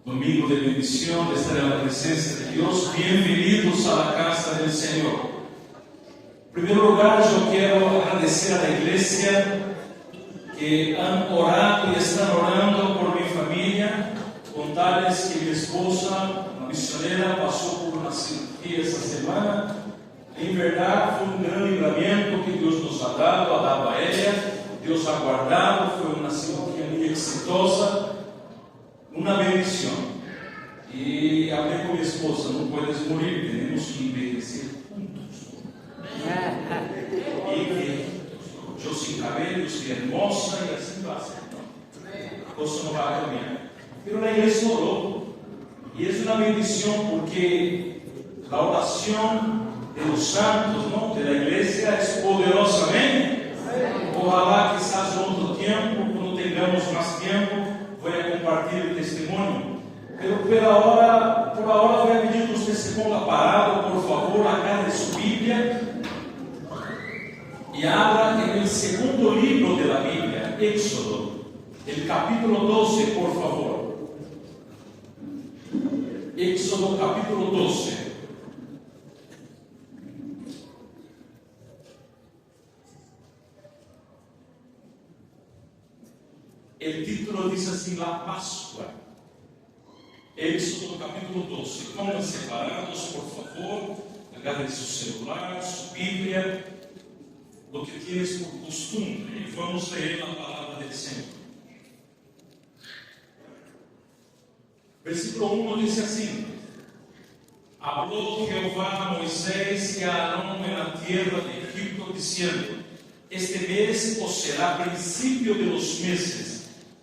domingo de bendición, de estar en la presencia de Dios. Bienvenidos a la casa del Señor. En primer lugar, yo quiero agradecer a la iglesia que han orado y están orando por mi familia. Contarles que mi esposa, una misionera, pasó por una cirugía esta semana. En verdad fue un gran libramiento que Dios nos ha dado a ella. Dios ha guardado, fue una cirugía muy exitosa, una bendición. Y hablé con mi esposa, no puedes morir, tenemos que envejecer juntos. Y que yo sin cabello, estoy hermosa y así va a ser. La cosa no va a cambiar. Pero la iglesia oró, y es una bendición porque la oración de los santos, ¿no?, de la iglesia es poderosa. Amén. Ojalá quizás otro tiempo, cuando tengamos más tiempo, voy a compartir el testimonio. Pero por ahora voy a pedir que usted se ponga parado, por favor, acá de su Biblia, y abra en el segundo libro de la Biblia, Éxodo, el capítulo 12, por favor. Éxodo capítulo 12. El título dice así: la Pascua. Éxodo capítulo 12. Pónganse separados, por favor. Agarren su celular, su Biblia, lo que tienes por costumbre, y vamos a leer la palabra del Señor. Versículo 1 dice así: habló Jehová a Moisés y a Aarón en la tierra de Egipto, diciendo: este mes os será principio de los meses.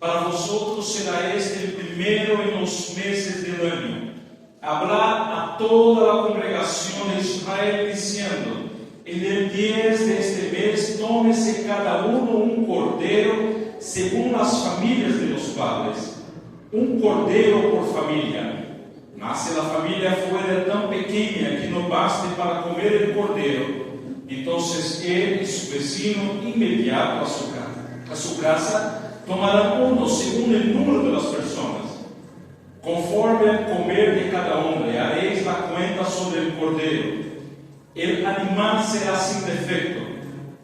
Para vosotros será este el primero en los meses del año. Hablad a toda la congregación de Israel diciendo: en el 10 de este mes tómese cada uno un cordero según las familias de los padres, un cordero por familia. Mas si la familia fuera tan pequeña que no baste para comer el cordero, entonces él y su vecino inmediato a su casa tomarán uno según el número de las personas. Conforme al comer de cada hombre, haréis la cuenta sobre el cordero. El animal será sin defecto,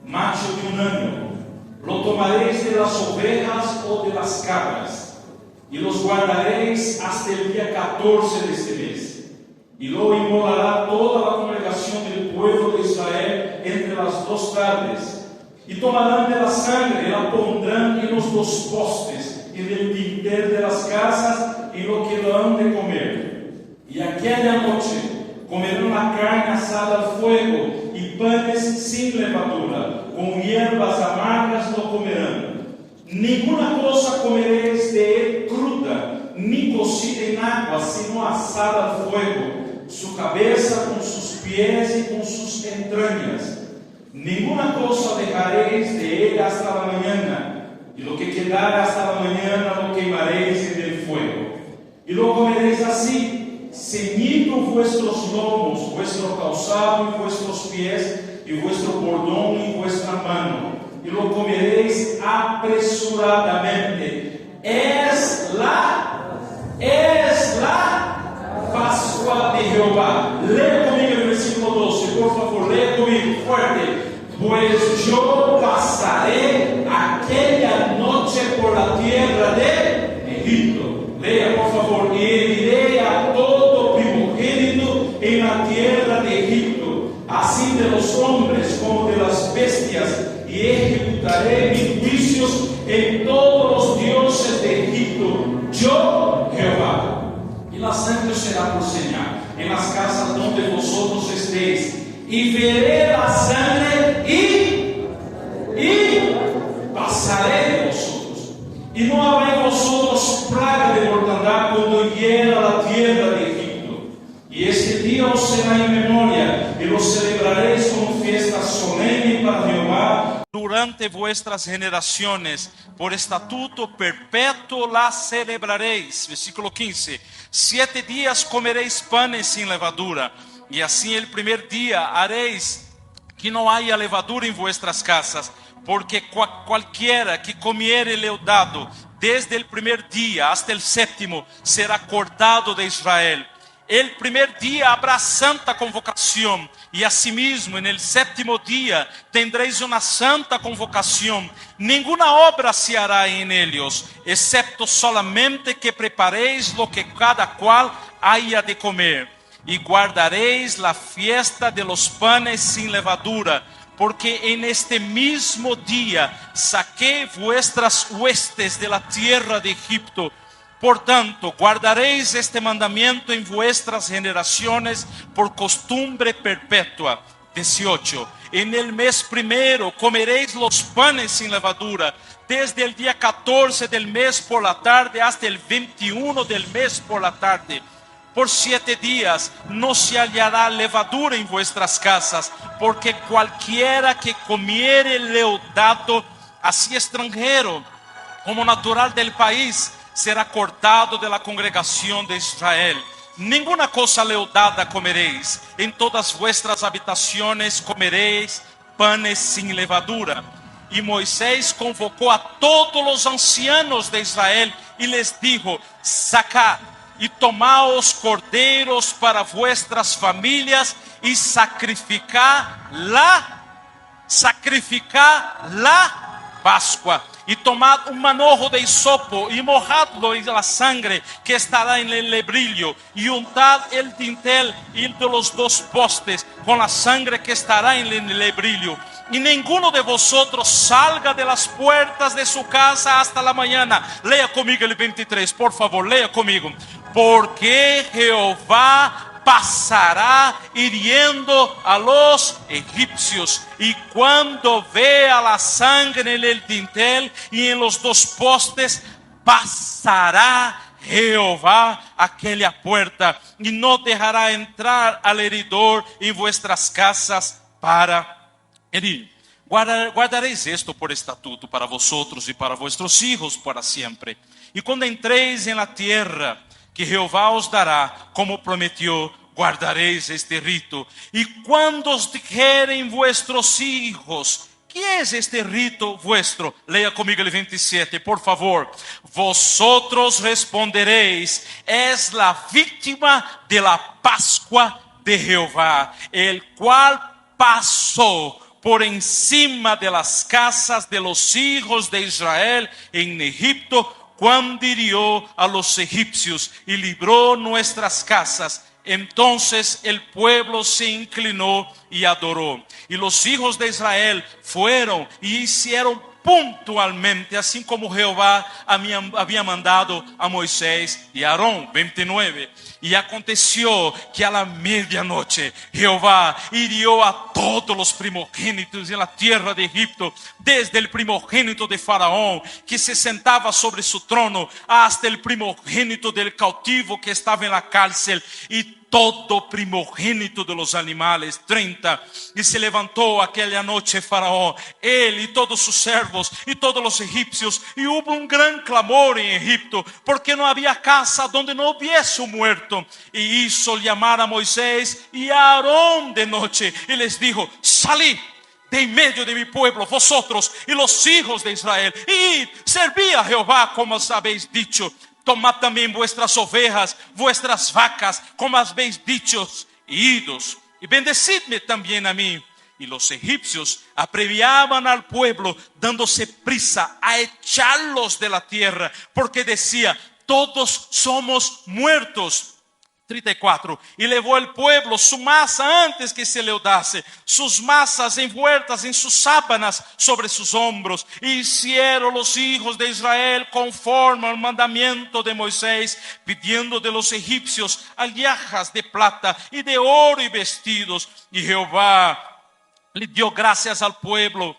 macho de un año. Lo tomaréis de las ovejas o de las cabras, y los guardaréis hasta el día 14 de este mes. Y lo inmolará toda la congregación del pueblo de Israel entre las 2 tardes. Y tomarán de la sangre, la pondrán en los 2 postes, en el dintel de las casas, en lo que lo han de comer. Y aquella noche comerán la carne asada al fuego, y panes sin levadura, con hierbas amargas no comerán. Ninguna cosa comeréis de él cruda, ni cocida en agua, sino asada al fuego, su cabeza con sus pies y con sus entrañas. Ninguna cosa dejaréis de él hasta la mañana, y lo que quedara hasta la mañana lo quemaréis en el fuego. Y lo comeréis así, ceñidos vuestros lomos, vuestro calzado y vuestros pies, y vuestro bordón y vuestra mano, y lo comeréis apresuradamente. Es la Pascua de Jehová. Lea conmigo el versículo 12, por favor, lea conmigo fuerte. Pues yo pasaré aquella noche por la tierra de Egipto. Lea por favor. Y heriré a todo primogénito en la tierra de Egipto, así de los hombres como de las bestias, y ejecutaré mis juicios en todos los dioses de Egipto. Yo, Jehová. Y la sangre será por señal en las casas donde vosotros estéis, y veré la sangre y pasaré de vosotros, y no habrá en vosotros plaga de mortandad cuando hiera la tierra de Egipto. Y este día os será en memoria, y lo celebraréis como fiesta solemne para Jehová durante vuestras generaciones. Por estatuto perpetuo la celebraréis. Versículo 15. 7 días comeréis panes sin levadura, y así el primer día haréis que no haya levadura en vuestras casas, porque cualquiera que comiere leudado desde el primer día hasta el séptimo, será cortado de Israel. El primer día habrá santa convocación y asimismo en el séptimo día tendréis una santa convocación. Ninguna obra se hará en ellos, excepto solamente que preparéis lo que cada cual haya de comer. Y guardaréis la fiesta de los panes sin levadura, porque en este mismo día saqué vuestras huestes de la tierra de Egipto. Por tanto, guardaréis este mandamiento en vuestras generaciones por costumbre perpetua. 18. En el mes primero comeréis los panes sin levadura, desde el día 14 del mes por la tarde hasta el 21 del mes por la tarde. Por 7 días no se hallará levadura en vuestras casas, porque cualquiera que comiere leudado, así extranjero como natural del país, será cortado de la congregación de Israel. Ninguna cosa leudada comeréis, en todas vuestras habitaciones comeréis panes sin levadura. Y Moisés convocó a todos los ancianos de Israel y les dijo: sacad y tomaos corderos para vuestras familias y sacrificad la Pascua. Y tomad un manojo de hisopo y mojadlo en la sangre que estará en el lebrillo, y untad el dintel y de los 2 postes con la sangre que estará en el lebrillo. Y ninguno de vosotros salga de las puertas de su casa hasta la mañana. Lea conmigo el 23, por favor, lea conmigo. Porque Jehová pasará hiriendo a los egipcios, y cuando vea la sangre en el dintel y en los 2 postes, pasará Jehová aquella puerta y no dejará entrar al heridor en vuestras casas para herir. Guardaréis esto por estatuto para vosotros y para vuestros hijos para siempre. Y cuando entréis en la tierra que Jehová os dará, como prometió, guardaréis este rito. Y cuando os dijeren vuestros hijos: ¿qué es este rito vuestro? Lea conmigo el 27, por favor. Vosotros responderéis: es la víctima de la Pascua de Jehová, el cual pasó por encima de las casas de los hijos de Israel en Egipto, cuando hirió a los egipcios y libró nuestras casas. Entonces el pueblo se inclinó y adoró. Y los hijos de Israel fueron y hicieron puntualmente, así como Jehová había mandado a Moisés y a Aarón. 29. Y aconteció que a la medianoche Jehová hirió a todos los primogénitos en la tierra de Egipto, desde el primogénito de Faraón, que se sentaba sobre su trono, hasta el primogénito del cautivo que estaba en la cárcel, y todo primogénito de los animales. 30. Y se levantó aquella noche Faraón, él y todos sus servos y todos los egipcios, y hubo un gran clamor en Egipto, porque no había casa donde no hubiese un muerto. Y hizo llamar a Moisés y a Aarón de noche, y les dijo: salid de en medio de mi pueblo, vosotros y los hijos de Israel, y serví a Jehová como os habéis dicho. Tomad también vuestras ovejas, vuestras vacas, como habéis dicho, y idos, y bendecidme también a mí. Y los egipcios apremiaban al pueblo, dándose prisa a echarlos de la tierra, porque decía: todos somos muertos. 34. Y levó el pueblo su masa antes que se leudase, sus masas envueltas en sus sábanas sobre sus hombros. Y hicieron los hijos de Israel conforme al mandamiento de Moisés, pidiendo de los egipcios alhajas de plata y de oro y vestidos. Y Jehová le dio gracias al pueblo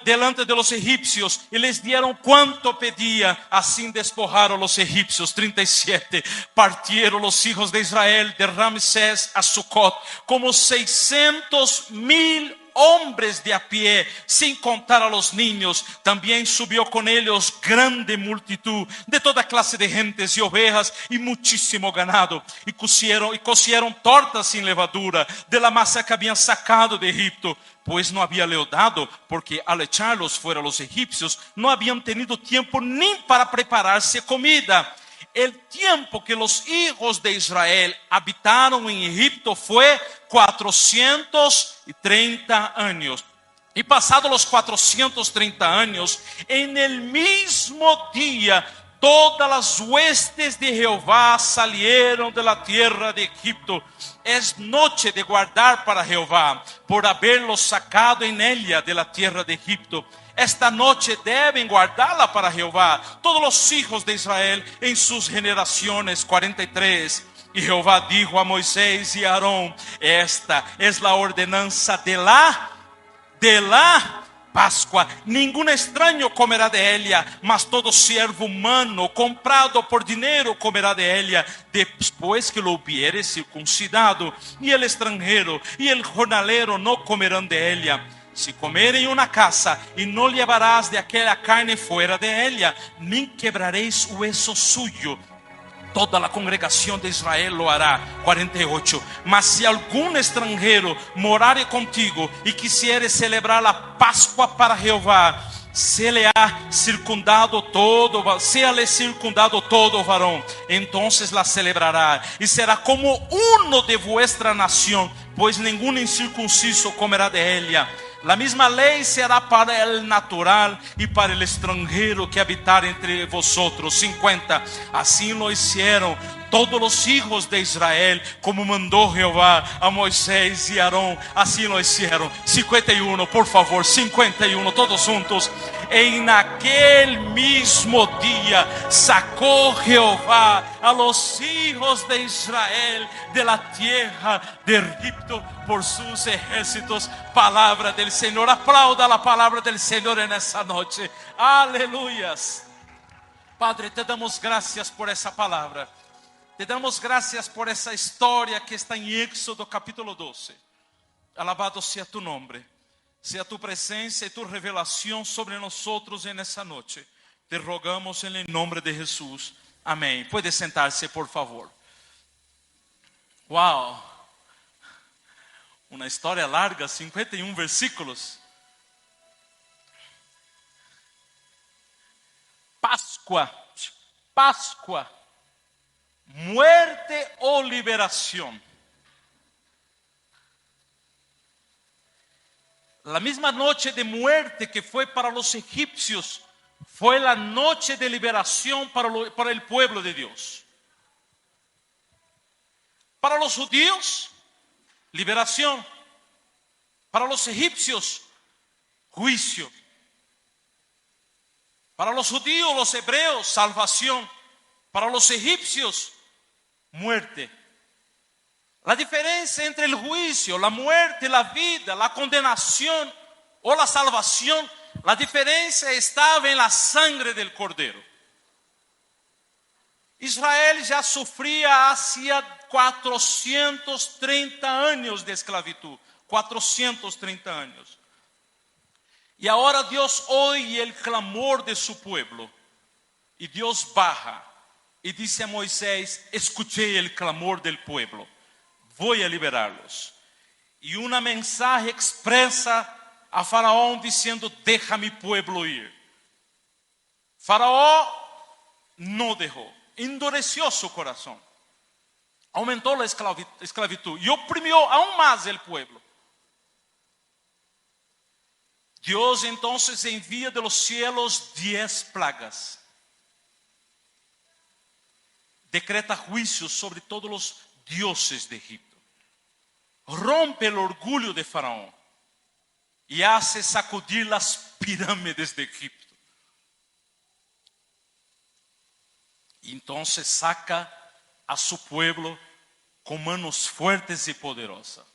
delante de los egipcios, y les dieron cuanto pedía. Así despojaron los egipcios. 37. Partieron los hijos de Israel de Ramsés a Sucot como 600,000 hombres de a pie, sin contar a los niños. También subió con ellos grande multitud de toda clase de gentes y ovejas y muchísimo ganado. Y cocieron tortas sin levadura de la masa que habían sacado de Egipto, pues no había leudado, porque al echarlos fuera los egipcios no habían tenido tiempo ni para prepararse comida. El tiempo que los hijos de Israel habitaron en Egipto fue 430 años. Y pasados los 430 años, en el mismo día, todas las huestes de Jehová salieron de la tierra de Egipto. Es noche de guardar para Jehová, por haberlos sacado en ella de la tierra de Egipto. Esta noche deben guardarla para Jehová todos los hijos de Israel en sus generaciones. 43. Y Jehová dijo a Moisés y a Aarón: esta es la ordenanza de la Pascua. Ningún extraño comerá de ella, mas todo siervo humano comprado por dinero comerá de ella, después que lo hubiere circuncidado. Y el extranjero y el jornalero no comerán de ella. Si comeren en una casa, y no llevarás de aquella carne fuera de ella, ni quebraréis hueso suyo. Toda la congregación de Israel lo hará. 48. Mas si algún extranjero morare contigo y quisiere celebrar la Pascua para Jehová, séale circundado todo varón, entonces la celebrará, y será como uno de vuestra nación, pues ningún incircunciso comerá de ella. La misma ley será para el natural y para el extranjero que habitar entre vosotros. 50. Así lo hicieron todos los hijos de Israel, como mandó Jehová a Moisés y Aarón. Así lo hicieron. 51, por favor, 51, todos juntos. En aquel mismo día sacó Jehová a los hijos de Israel de la tierra de Egipto por sus ejércitos. Palabra del Señor. Aplauda la palabra del Señor en esta noche. Aleluyas. Padre, te damos gracias por esa palabra. Te damos gracias por esa historia que está en Éxodo capítulo 12. Alabado sea tu nombre. Sea tu presencia y tu revelación sobre nosotros en esa noche. Te rogamos en el nombre de Jesús. Amén. Puede sentarse, por favor. Wow. Una historia larga, 51 versículos. Pascua. Muerte o liberación. La misma noche de muerte que fue para los egipcios, fue la noche de liberación para el pueblo de Dios. Para los judíos, liberación. Para los egipcios, juicio. Para los judíos, los hebreos, salvación. Para los egipcios, muerte. La diferencia entre el juicio, la muerte, la vida, la condenación o la salvación, la diferencia estaba en la sangre del Cordero. Israel ya sufría hacía 430 años de esclavitud. 430 años. Y ahora Dios oye el clamor de su pueblo. Y Dios baja y dice a Moisés: escuché el clamor del pueblo. Voy a liberarlos. Y una mensaje expresa a Faraón diciendo: deja mi pueblo ir. Faraón no dejó, endureció su corazón, aumentó la esclavitud y oprimió aún más el pueblo. Dios entonces envía de los cielos 10 plagas. Decreta juicio sobre todos los dioses de Egipto. Rompe el orgullo de Faraón y hace sacudir las pirámides de Egipto. Y entonces saca a su pueblo con manos fuertes y poderosas.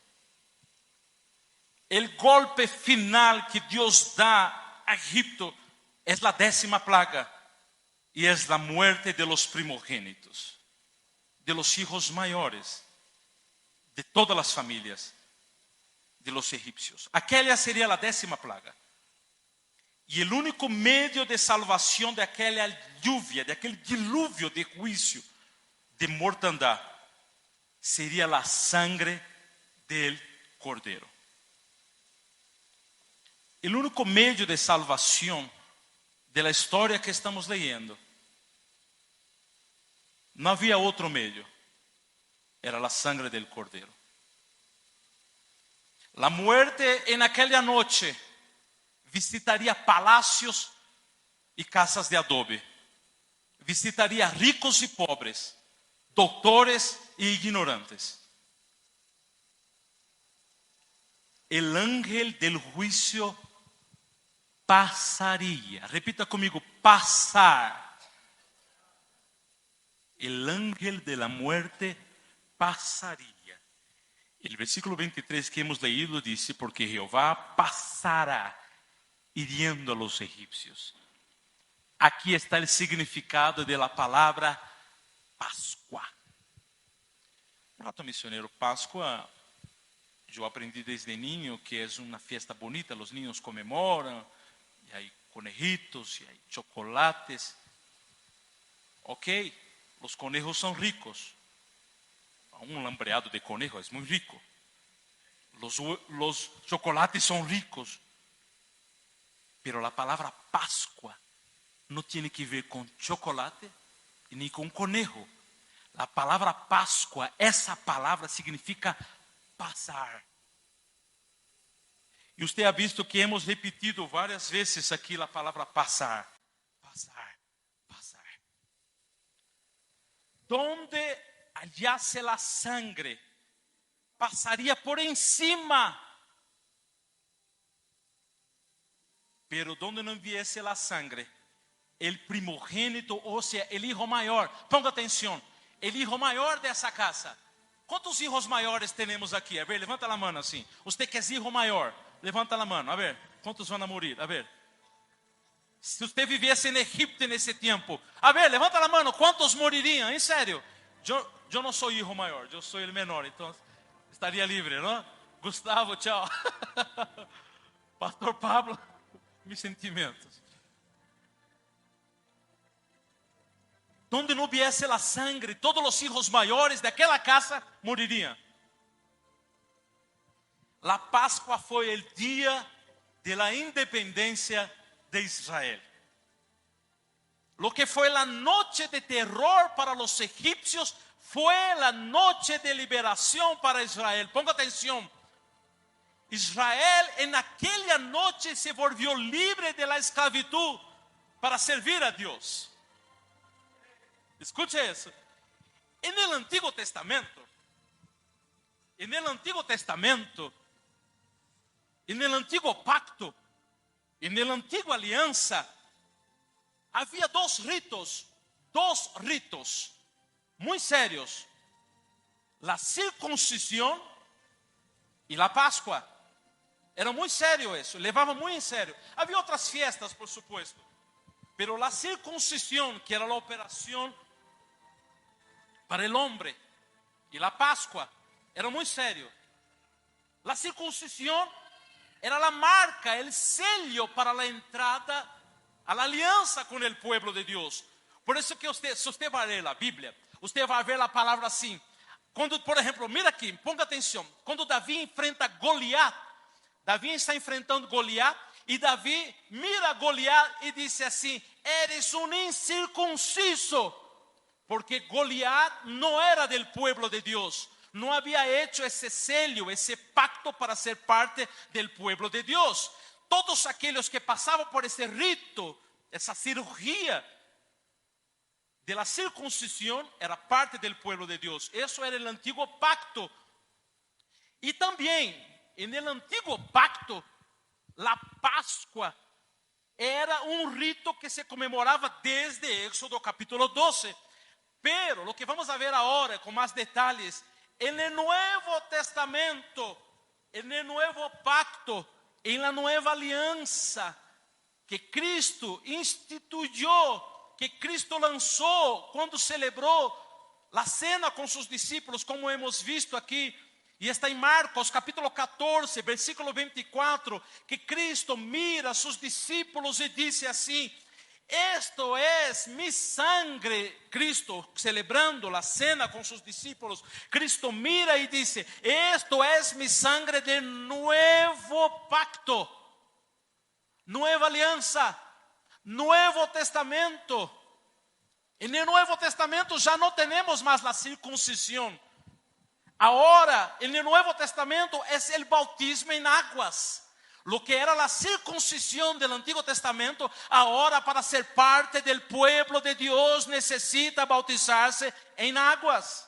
El golpe final que Dios da a Egipto es la 10ª plaga y es la muerte de los primogénitos, de los hijos mayores, de todas las familias, de los egipcios. Aquella sería la 10ª plaga. Y el único medio de salvación de aquella lluvia, de aquel diluvio de juicio, de mortandad, sería la sangre del Cordero. El único medio de salvación de la historia que estamos leyendo, no había otro medio, era la sangre del Cordero. La muerte en aquella noche visitaría palacios y casas de adobe, visitaría ricos y pobres, doctores e ignorantes. El ángel del juicio pasaría. Repita conmigo, pasar. El ángel de la muerte pasaría. El versículo 23 que hemos leído dice, porque Jehová pasará hiriendo a los egipcios. Aquí está el significado de la palabra Pascua. Un rato misionero, Pascua, yo aprendí desde niño que es una fiesta bonita, los niños conmemoran, y hay conejitos, y hay chocolates. Ok, los conejos son ricos. Un lambreado de conejo es muy rico. Los chocolates son ricos. Pero la palabra Pascua no tiene que ver con chocolate ni con conejo. La palabra Pascua, esa palabra significa pasar. Y usted ha visto que hemos repetido varias veces aquí la palabra pasar. Pasar, pasar. Donde hallase la sangre, pasaría por encima. Pero donde no hubiese la sangre, el primogénito, o sea, el hijo mayor, ponga atención, el hijo mayor de esa casa. ¿Cuántos hijos mayores tenemos aquí? A ver, levanta la mano así. Usted que es hijo mayor, levanta la mano. A ver, ¿cuántos van a morir? A ver. Si usted viviese en Egipto en ese tiempo, a ver, levanta la mano. ¿Cuántos morirían? En serio. Yo no soy hijo mayor, yo soy el menor, entonces estaría libre, ¿no? Gustavo, chao. Pastor Pablo, mis sentimientos. Donde no hubiese la sangre, todos los hijos mayores de aquella casa morirían. La Pascua fue el día de la independencia de Israel. Lo que fue la noche de terror para los egipcios fue la noche de liberación para Israel. Ponga atención. Israel en aquella noche se volvió libre de la esclavitud para servir a Dios. Escuche eso. En el Antiguo Testamento, en el Antiguo Pacto, en la Antigua Alianza, había dos ritos muy serios: la circuncisión y la Pascua. Era muy serio eso, levaba muy en serio. Había otras fiestas, por supuesto, pero la circuncisión, que era la operación para el hombre, y la Pascua, era muy serio. La circuncisión era la marca, el sello para la entrada a la alianza con el pueblo de Dios. Por eso que si usted va a leer la Biblia, usted va a ver la palabra así. Cuando, por ejemplo, mira aquí, ponga atención. Cuando David enfrenta Goliat, David está enfrentando Goliat, y David mira a Goliat y dice así: eres un incircunciso. Porque Goliat no era del pueblo de Dios. No había hecho ese sello, ese pacto para ser parte del pueblo de Dios. Todos aquellos que pasaban por ese rito, esa cirugía de la circuncisión, era parte del pueblo de Dios. Eso era el antiguo pacto. Y también en el antiguo pacto, la Pascua era un rito que se conmemoraba desde Éxodo capítulo 12. Pero lo que vamos a ver ahora con más detalles, en el Nuevo Testamento, en el Nuevo Pacto, en la Nueva Alianza que Cristo instituyó, que Cristo lanzó cuando celebró la cena con sus discípulos, como hemos visto aquí, Y está en Marcos capítulo 14, versículo 24, que Cristo mira a sus discípulos y dice así: esto es mi sangre. Cristo celebrando la cena con sus discípulos, Cristo mira y dice: esto es mi sangre del nuevo pacto, nueva alianza, nuevo testamento. En el Nuevo Testamento ya no tenemos más la circuncisión. Ahora, en el Nuevo Testamento es el bautismo en aguas. Lo que era la circuncisión del Antiguo Testamento, ahora para ser parte del pueblo de Dios necesita bautizarse en aguas.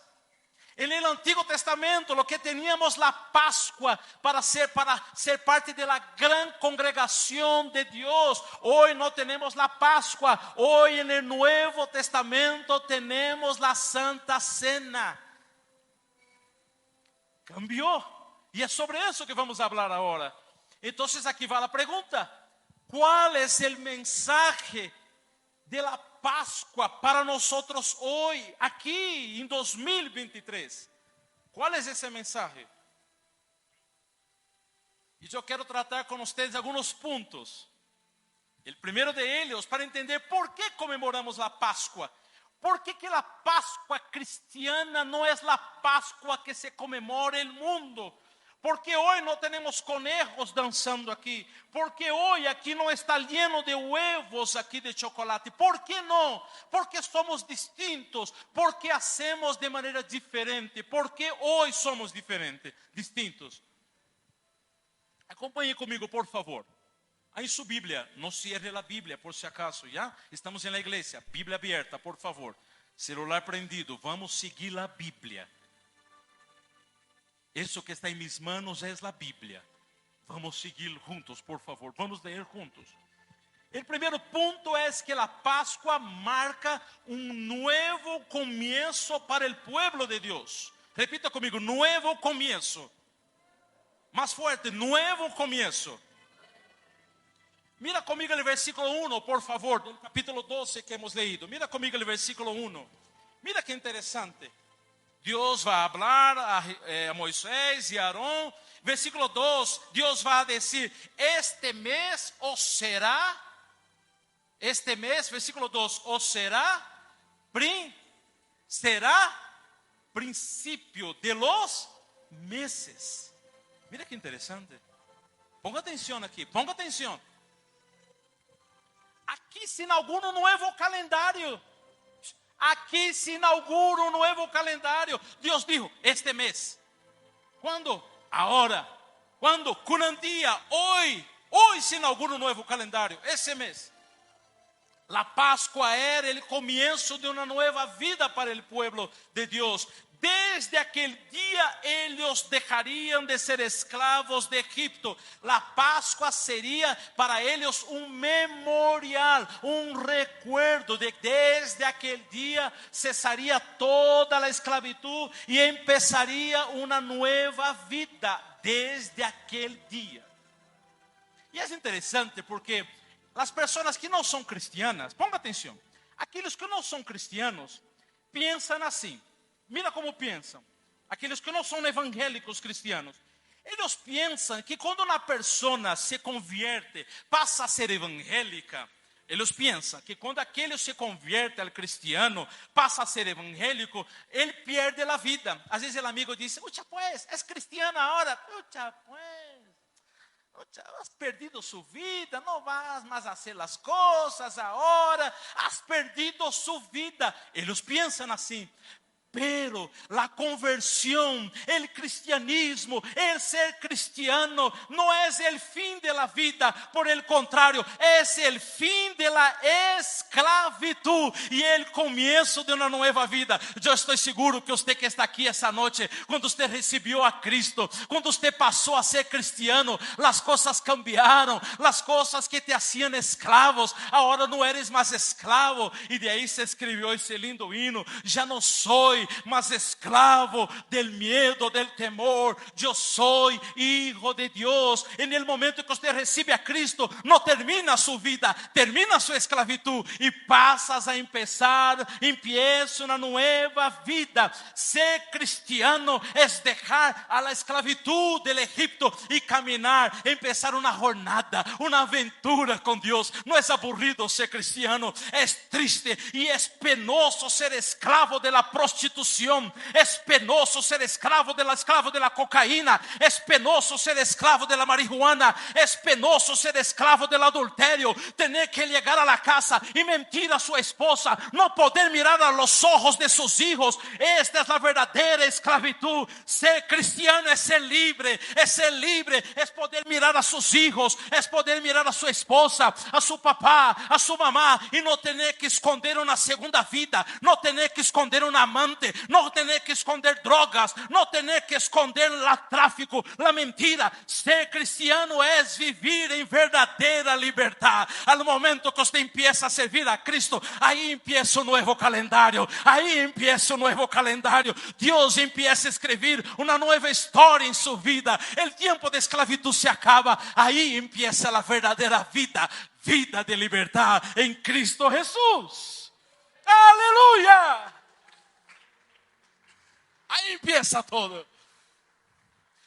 En el Antiguo Testamento, lo que teníamos la Pascua para ser parte de la gran congregación de Dios. Hoy no tenemos la Pascua. Hoy en el Nuevo Testamento tenemos la Santa Cena. Cambió. Y es sobre eso que vamos a hablar ahora. Entonces aquí va la pregunta: ¿cuál es el mensaje de la Pascua para nosotros hoy, aquí en 2023? ¿Cuál es ese mensaje? Y yo quiero tratar con ustedes algunos puntos. El primero de ellos, para entender por qué conmemoramos la Pascua. ¿Por qué que la Pascua cristiana no es la Pascua que se conmemora el mundo? Porque hoy no tenemos conejos danzando aquí. Porque hoy aquí no está lleno de huevos aquí de chocolate. ¿Por qué no? Porque somos distintos. Porque hacemos de manera diferente. Porque hoy somos diferentes, distintos. Acompañe conmigo, por favor. Ahí en su Biblia, no cierre la Biblia por si acaso, ¿ya? Estamos en la iglesia, Biblia abierta, por favor. Celular prendido, vamos seguir la Biblia. Eso que está en mis manos es la Biblia. Vamos seguir juntos, por favor, vamos leer juntos. El primer punto es que la Pascua marca un nuevo comienzo para el pueblo de Dios. Repita conmigo: nuevo comienzo. Más fuerte: nuevo comienzo. Mira conmigo el versículo 1, por favor, del capítulo 12 que hemos leído. Mira conmigo el versículo 1. Mira qué interesante. Dios va a hablar a Moisés y a Aarón. Versículo 2, Dios va a decir: este mes os será, este mes, versículo 2, os será principio de los meses. Mira qué interesante. Ponga atención aquí, ponga atención. Aqui se inaugura um novo calendário. Aqui se inaugura um novo calendário. Deus dijo: este mês. Quando? Agora. Quando? Curandía. Hoy. Hoy se inaugura um novo calendário. Esse mês. La Pascua era el comienzo de una nueva vida para el pueblo de Dios. Desde aquel día ellos dejarían de ser esclavos de Egipto. La Pascua sería para ellos un memorial, un recuerdo de que desde aquel día cesaría toda la esclavitud y empezaría una nueva vida desde aquel día. Y es interesante porque las personas que no son cristianas, ponga atención, aquellos que no son cristianos piensan así. Mira como pensam. Aqueles que não são evangélicos cristianos. Eles pensam que quando uma pessoa se convierte, passa a ser evangélica. Eles pensam que quando aquele se convierte ao cristiano, passa a ser evangélico, ele perde a vida. Às vezes o amigo diz: "Ucha, pues, é cristiano agora." "Ucha, pues, ucha, has perdido sua vida, não vas mais a hacer as coisas agora, has perdido sua vida." Eles pensam assim. Pero la conversión, el cristianismo, el ser cristiano no es el fin de la vida, por el contrario, es el fin de la esclavitud y el comienzo de una nueva vida. Yo estoy seguro que usted que está aquí esta noche, cuando usted recibió a Cristo, cuando usted pasó a ser cristiano, las cosas cambiaron, las cosas que te hacían esclavos, ahora no eres más esclavo. Y de ahí se escribió ese lindo himno: ya no soy soy más esclavo del miedo, del temor. Yo soy hijo de Dios. En el momento que usted recibe a Cristo, no termina su vida, termina su esclavitud y pasas a empieza una nueva vida. Ser cristiano es dejar a la esclavitud del Egipto y caminar, empezar una jornada, una aventura con Dios. No es aburrido ser cristiano, es triste y es penoso ser esclavo de la prostitución, es penoso ser esclavo de la cocaína, es penoso ser esclavo de la marihuana, es penoso ser esclavo del adulterio, tener que llegar a la casa y mentir a su esposa, no poder mirar a los ojos de sus hijos. Esta es la verdadera esclavitud. Ser cristiano es ser libre, es poder mirar a sus hijos, es poder mirar a su esposa, a su papá, a su mamá y no tener que esconder una segunda vida, no tener que esconder un amante, no tener que esconder drogas, no tener que esconder el tráfico, la mentira. Ser cristiano es vivir en verdadera libertad. Al momento que usted empieza a servir a Cristo, ahí empieza un nuevo calendario, Dios empieza a escribir una nueva historia en su vida. El tiempo de esclavitud se acaba, ahí empieza la verdadera vida de libertad en Cristo Jesús. Aleluya. Ahí empieza todo.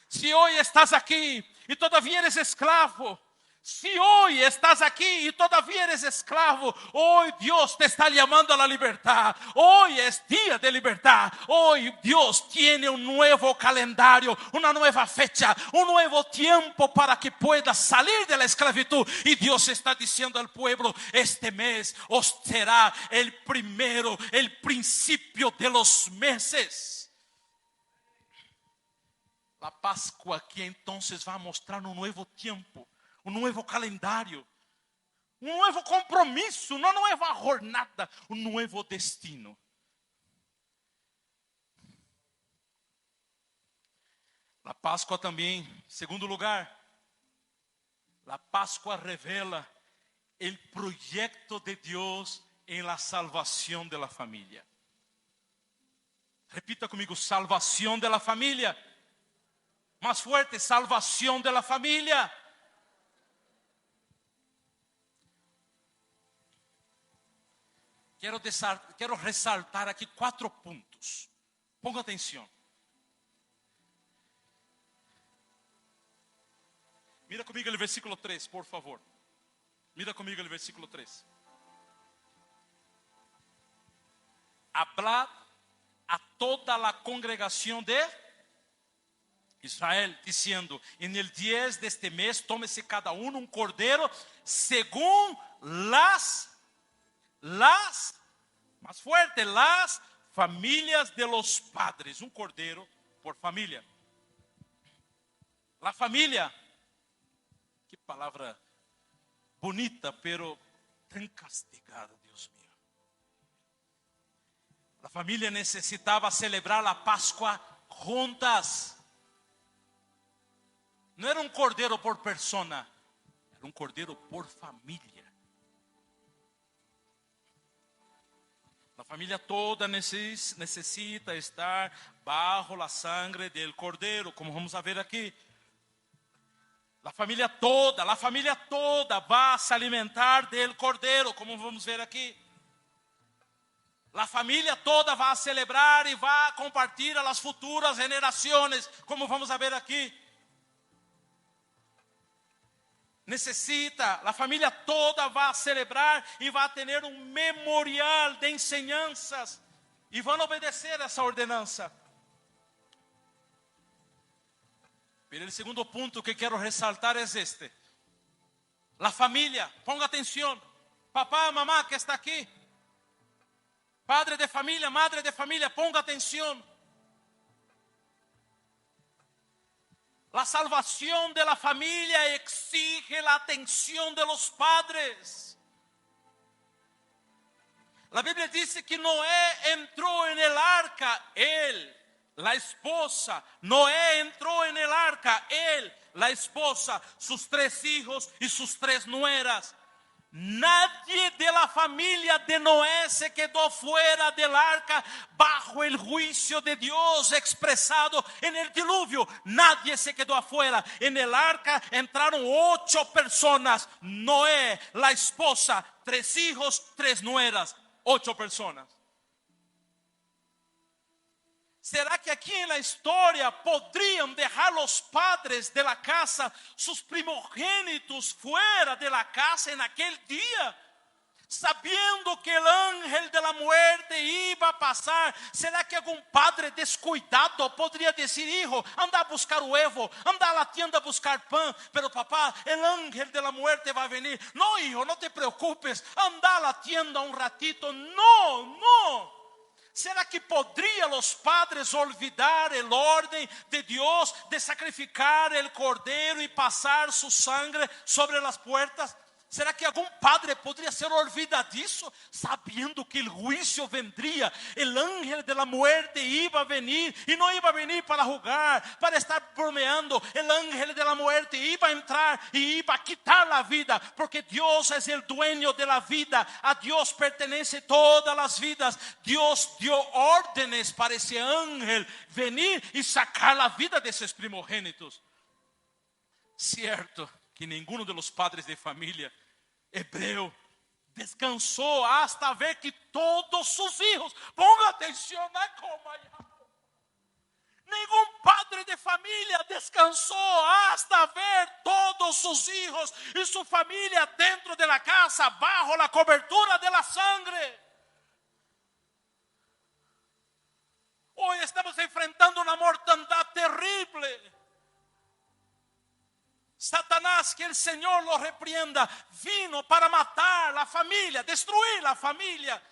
Si hoy estás aquí y todavía eres esclavo, si hoy estás aquí y todavía eres esclavo, hoy Dios te está llamando a la libertad. Hoy es día de libertad. Hoy Dios tiene un nuevo calendario, una nueva fecha, un nuevo tiempo para que puedas salir de la esclavitud. Y Dios está diciendo al pueblo: este mes os será el primero, el principio de los meses. La Pascua aquí entonces va a mostrar un nuevo tiempo, un nuevo calendario, un nuevo compromiso, una nueva jornada, un nuevo destino. La Pascua también, segundo lugar, la Pascua revela el proyecto de Dios en la salvación de la familia. Repita conmigo: salvación de la familia. Más fuerte: salvación de la familia. Quiero resaltar aquí 4 puntos. Ponga atención. Mira conmigo el versículo 3, por favor. Mira conmigo el versículo 3. Hablad a toda la congregación de Israel, diciendo: en el 10 de este mes, tómese cada uno un cordero según las más fuerte, las familias de los padres. Un cordero por familia. La familia, qué palabra bonita, pero tan castigada, Dios mío. La familia necesitaba celebrar la Pascua juntas. No era un cordero por persona, era un cordero por familia. La familia toda necesita estar bajo la sangre del cordero, como vamos a ver aquí. La familia toda va a se alimentar del cordero, como vamos a ver aquí. La familia toda va a celebrar y va a compartir a las futuras generaciones, como vamos a ver aquí. La familia toda va a celebrar y va a tener un memorial de enseñanzas y van a obedecer a esa ordenanza. Pero el segundo punto que quiero resaltar es este. La familia, ponga atención, papá, mamá que está aquí, padre de familia, madre de familia, ponga atención. La salvación de la familia exige la atención de los padres. La Biblia dice que Noé entró en el arca, él, la esposa. Noé entró en el arca, él, la esposa, sus 3 hijos y sus 3 nueras. Nadie de la familia de Noé se quedó fuera del arca bajo el juicio de Dios expresado en el diluvio. Nadie se quedó afuera. En el arca entraron 8 personas. Noé, la esposa, 3 hijos, 3 nueras. 8 personas. ¿Será que aquí en la historia podrían dejar los padres de la casa sus primogénitos fuera de la casa en aquel día? Sabiendo que el ángel de la muerte iba a pasar, ¿será que algún padre descuidado podría decir: hijo, anda a buscar huevo, anda a la tienda a buscar pan, pero papá, el ángel de la muerte va a venir? No, hijo, no te preocupes, anda a la tienda un ratito. No. ¿Será que podrían los padres olvidar el orden de Dios de sacrificar el cordero y pasar su sangre sobre las puertas? ¿Será que algún padre podría ser olvidadizo, sabiendo que el juicio vendría? El ángel de la muerte iba a venir, y no iba a venir para jugar, para estar bromeando. El ángel de la muerte iba a entrar y iba a quitar la vida, porque Dios es el dueño de la vida. A Dios pertenece todas las vidas. Dios dio órdenes para ese ángel venir y sacar la vida de esos primogénitos. Cierto que ninguno de los padres de familia hebreo descansó hasta ver que todos sus hijos, ponga atención a cómo ningún padre de familia descansó hasta ver todos sus hijos y su familia dentro de la casa, bajo la cobertura de la sangre. Hoy estamos enfrentando una mortandad terrible. Satanás, que el Señor lo reprenda, vino para matar la familia, destruir la familia.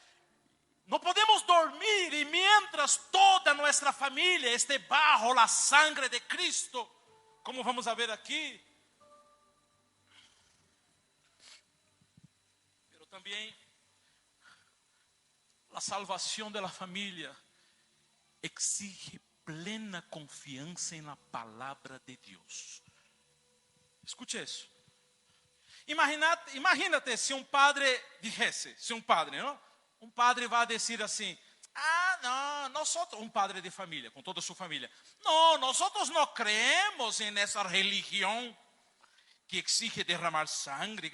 No podemos dormir y mientras toda nuestra familia esté bajo la sangre de Cristo, como vamos a ver aquí. Pero también la salvación de la familia exige plena confianza en la palabra de Dios. Escute isso. Imagínate se um padre dijese, ¿no? Um padre vai dizer assim: um padre de família, com toda a sua família. Nós não creemos nessa religião que exige derramar sangre.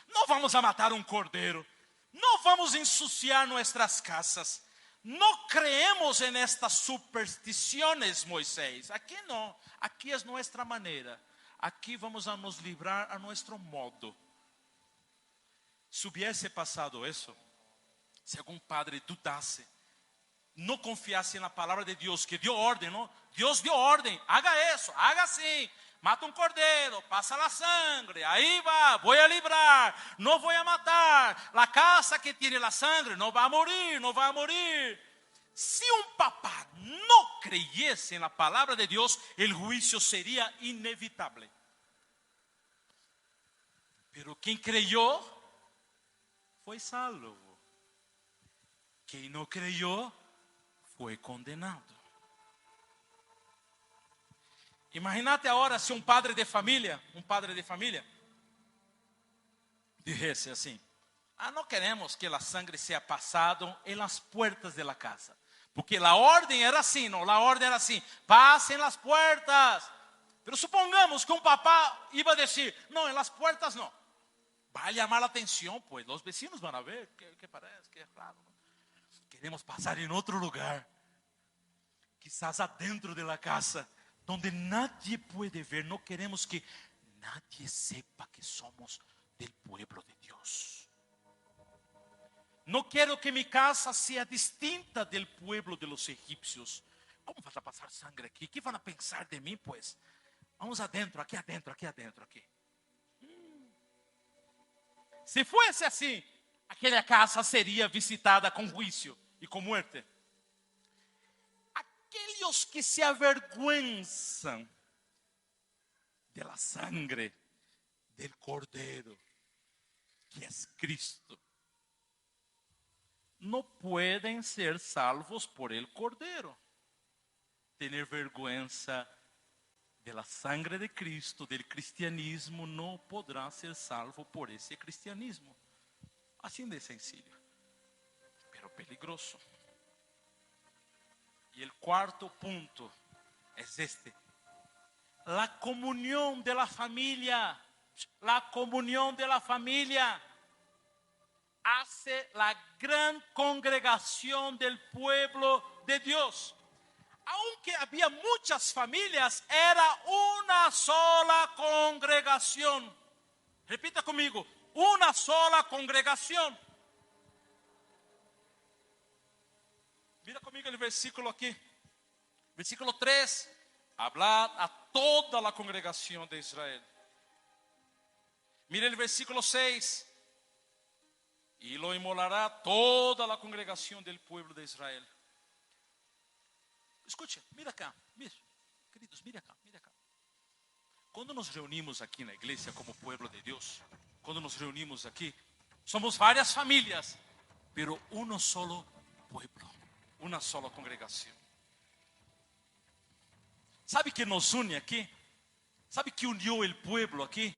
Não vamos a matar um cordeiro. Não vamos ensuciar nossas casas. Não creemos en estas supersticiones, Moisés. Aqui não. Aqui é nossa maneira. Aqui vamos a nos livrar a nosso modo. Se hubiese passado isso, se algum padre dudasse, não confiasse na palavra de Deus, que deu ordem, não? Deus deu ordem, haga isso, haga assim, mata um cordeiro, passa a sangre, aí va, vou a livrar, não vou a matar, a casa que tem a sangre não vai morir, não vai morir. Se um papá não creyese na palavra de Deus, o juízo seria inevitável. Pero quem creyó foi salvo. Quem não creyó foi condenado. Imagínate agora se um padre de família dijese assim: não queremos que a sangre seja passada em las puertas de la casa. Porque a ordem era assim, não? A ordem era assim: passem las puertas. Pero supongamos que um papá iba a dizer: não, em las puertas não. Vai chamar a atenção, pues os vecinos vão a ver, que parece, que é raro. Queremos passar em outro lugar, quizás adentro de la casa, donde nadie puede ver. No queremos que nadie sepa que somos del pueblo de Dios. No quiero que mi casa sea distinta del pueblo de los egipcios. ¿Cómo vas a pasar sangre aquí? ¿Qué van a pensar de mí, pues? Vamos adentro, aquí adentro, aquí adentro, aquí. Se fuese assim, aquela casa seria visitada com juízo e com muerte. Aqueles que se avergüenzan de la sangre del Cordero, que es Cristo, no pueden ser salvos por el Cordero. Tener vergüenza de la sangre de Cristo, del cristianismo, no podrá ser salvo por ese cristianismo. Así de sencillo, pero peligroso. Y el cuarto punto es este: la comunión de la familia. La comunión de la familia hace la gran congregación del pueblo de Dios. Aunque había muchas familias, era una sola congregación. Repita conmigo: una sola congregación. Mira conmigo el versículo aquí. Versículo 3. Hablad a toda la congregación de Israel. Mira el versículo 6. Y lo inmolará toda la congregación del pueblo de Israel. Escuche, mira acá, mira, queridos, mira acá, mira acá. Cuando nos reunimos aquí en la iglesia como pueblo de Dios, cuando nos reunimos aquí, somos varias familias, pero uno solo pueblo, una sola congregación. ¿Sabe qué nos une aquí? ¿Sabe qué unió el pueblo aquí?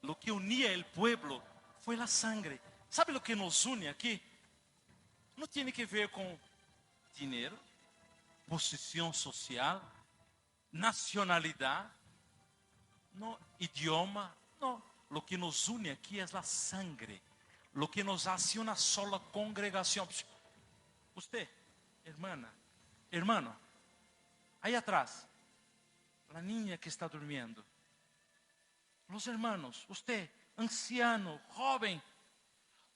Lo que unía el pueblo fue la sangre. ¿Sabe lo que nos une aquí? No tiene que ver con dinero, posición social, nacionalidad, no, idioma, no. Lo que nos une aquí es la sangre. Lo que nos hace una sola congregación. Usted, hermana, hermano, ahí atrás, la niña que está durmiendo, los hermanos, usted, anciano, joven,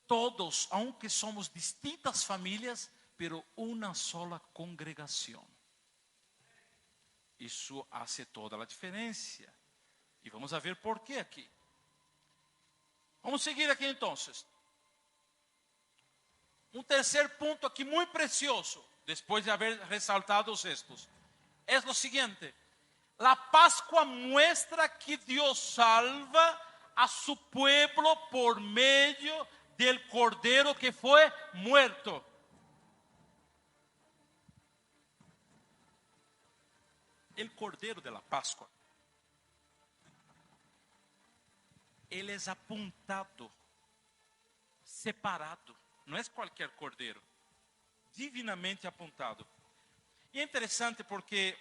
todos, aunque somos distintas familias, pero una sola congregación. Isso hace toda a diferença. E vamos a ver por quê aqui. Vamos seguir aqui então. Terceiro ponto aqui muito precioso, depois de haber ressaltado os restos, é o seguinte: la Pascua muestra que Dios salva a su pueblo por medio del cordero que fue muerto. El cordero de la Pascua, él es apuntado, separado, não é qualquer cordeiro, divinamente apuntado. E é interessante porque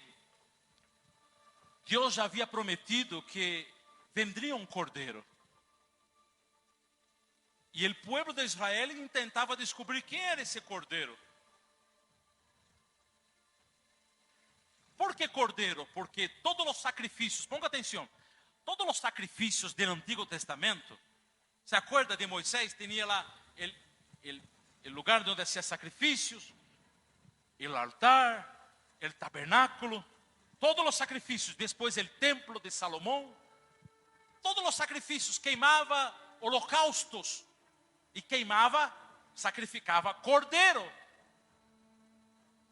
Deus já havia prometido que vendria um cordeiro. E o povo de Israel tentava descobrir quem era esse cordeiro. ¿Por qué cordero? Porque todos los sacrificios, ponga atención, todos los sacrificios del Antiguo Testamento, ¿se acuerda de Moisés? Tenía el lugar donde hacía sacrificios, el altar, el tabernáculo, todos los sacrificios, después el templo de Salomón, todos los sacrificios, queimaba holocaustos y queimaba, sacrificaba cordero.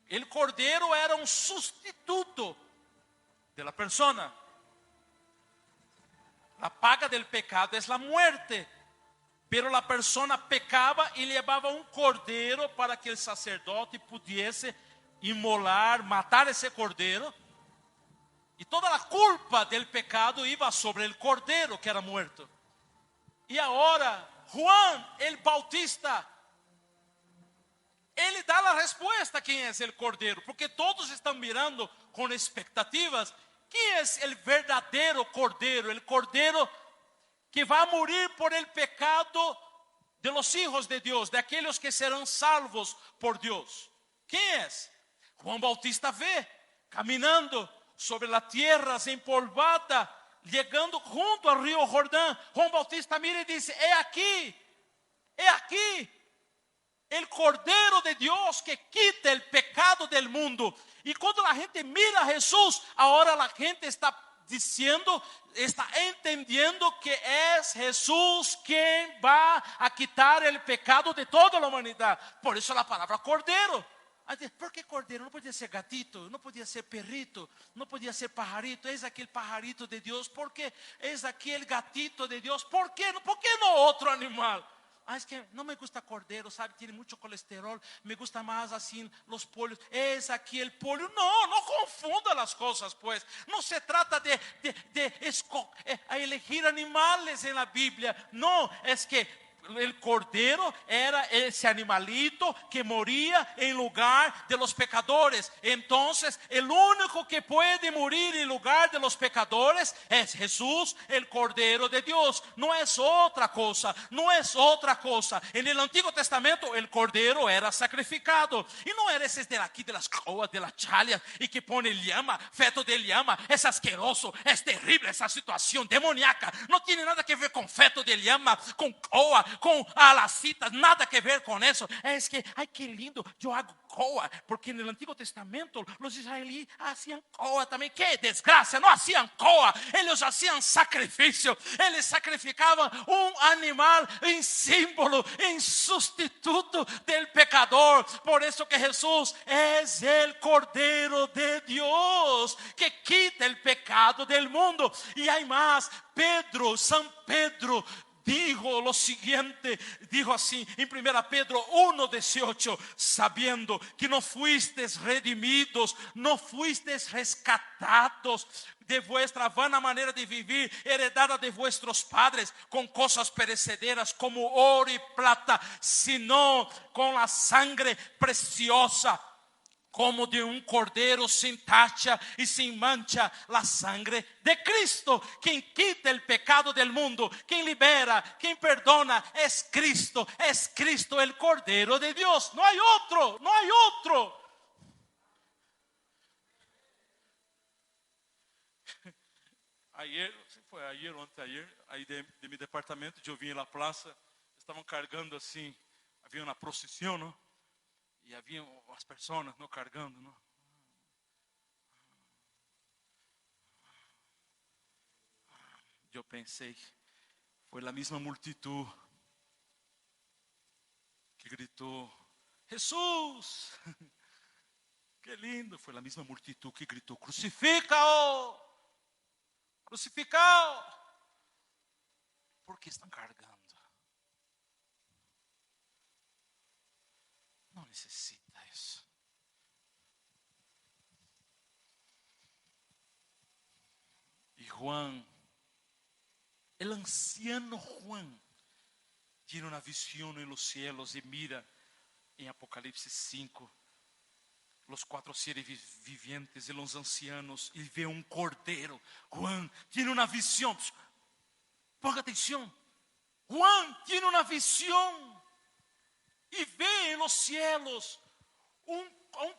El cordero era un sustituto de la persona. La paga del pecado es la muerte. Pero la persona pecaba y llevaba un cordero para que el sacerdote pudiese inmolar, matar ese cordero. Y toda la culpa del pecado iba sobre el cordero que era muerto. Y ahora Juan el Bautista, ele dá a resposta a quem é o cordeiro, porque todos estão mirando com expectativas. Quem é o verdadeiro cordeiro? O cordeiro que vai morrer por el pecado de los hijos de Deus, de aqueles que serão salvos por Deus. Quem é? Juan Bautista vê, caminhando sobre a terra empolvada, chegando junto ao rio Jordão. Juan Bautista mira e diz: é aqui, el Cordero de Dios que quita el pecado del mundo. Y cuando la gente mira a Jesús, ahora la gente está diciendo, está entendiendo que es Jesús quien va a quitar el pecado de toda la humanidad. Por eso la palabra Cordero. ¿Por qué cordero? No podía ser gatito, no podía ser perrito, no podía ser pajarito. Es aquel pajarito de Dios. ¿Por qué es aquel gatito de Dios? ¿Por qué no otro animal? Es que no me gusta cordero, ¿sabe? Tiene mucho colesterol. Me gusta más así los pollos. Es aquí el pollo. No confunda las cosas, pues. No se trata de elegir animales en la Biblia. No, es que el cordero era ese animalito que moría en lugar de los pecadores. Entonces, el único que puede morir en lugar de los pecadores es Jesús, el Cordero de Dios. No es otra cosa, no es otra cosa. En el Antiguo Testamento, el cordero era sacrificado. Y no era ese de aquí, de las coas, de las chalias, y que pone llama, feto de llama. Es asqueroso, es terrible esa situación demoníaca. No tiene nada que ver con feto de llama, con coa, con alacitas, nada que ver con eso. Es que, ay, qué lindo, yo hago coa, porque en el Antiguo Testamento los israelíes hacían coa también. Qué desgracia, no hacían coa, ellos hacían sacrificio. Ellos sacrificaban un animal en símbolo, en sustituto del pecador. Por eso que Jesús es el Cordero de Dios que quita el pecado del mundo. Y hay más, San Pedro dijo lo siguiente, dijo así en 1 Pedro 1:18, sabiendo que no fuisteis redimidos, no fuisteis rescatados de vuestra vana manera de vivir, heredada de vuestros padres, con cosas perecederas como oro y plata, sino con la sangre preciosa, como de un cordero sin tacha y sin mancha, la sangre de Cristo, quien quita el pecado del mundo, quien libera, quien perdona, es Cristo el Cordero de Dios. No hay otro, no hay otro. Ayer, fue ayer o anteayer, ahí de mi departamento, yo vi en la plaza, estaban cargando así, había una procesión, ¿no? E havia as pessoas não cargando, não? Eu pensei, foi a mesma multitud que gritou, Jesus, que lindo. Foi a mesma multitud que gritou, crucifica-o, crucifica-o. Por que estão cargando? Não necessita isso. E Juan, el anciano Juan, tiene una visión en los cielos y mira en Apocalipsis 5 los 4 seres vivientes y los ancianos y ve un cordero. Juan tiene una visión. Ponga atención. Juan tiene una visión y ve en los cielos un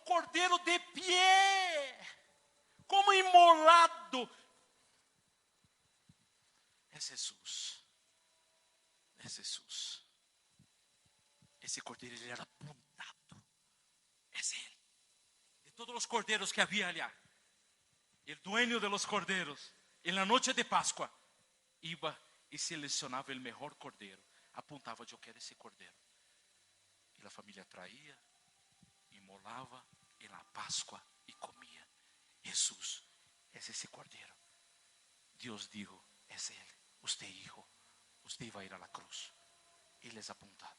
cordero de pie, como inmolado. Es Jesús. Es Jesús. Ese cordero ele era apuntado. Es Él. De todos los corderos que había allá, el dueño de los corderos, en la noche de Pascua, iba y seleccionaba el mejor cordero. Apuntaba, yo quiero ese cordero. Y la familia traía, inmolaba en la Pascua y comía. Jesús es ese cordero. Dios dijo, es Él. Usted hijo, usted iba a ir a la cruz. Él es apuntado.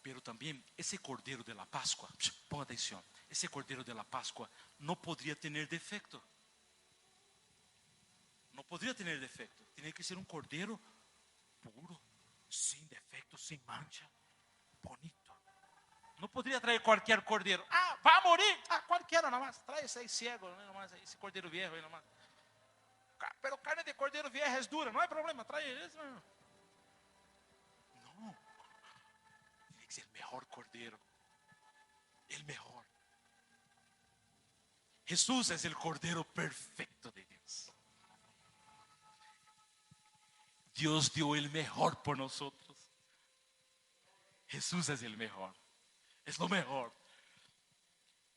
Pero también ese cordero de la Pascua, ponga atención, ese cordero de la Pascua no podría tener defecto. No podría tener defecto. Tiene que ser un cordero puro, sin defecto, sin mancha, bonito. No podría traer cualquier cordero. Ah, va a morir. Ah, cualquiera nomás. Trae ese ciego, nomás, ese cordero viejo ahí nomás. Pero carne de cordero vieja es dura, no hay problema, trae eso. No, tiene que ser el mejor cordero, el mejor. Jesús es el cordero perfecto de Dios. Dios dio el mejor por nosotros. Jesús es el mejor, es lo mejor.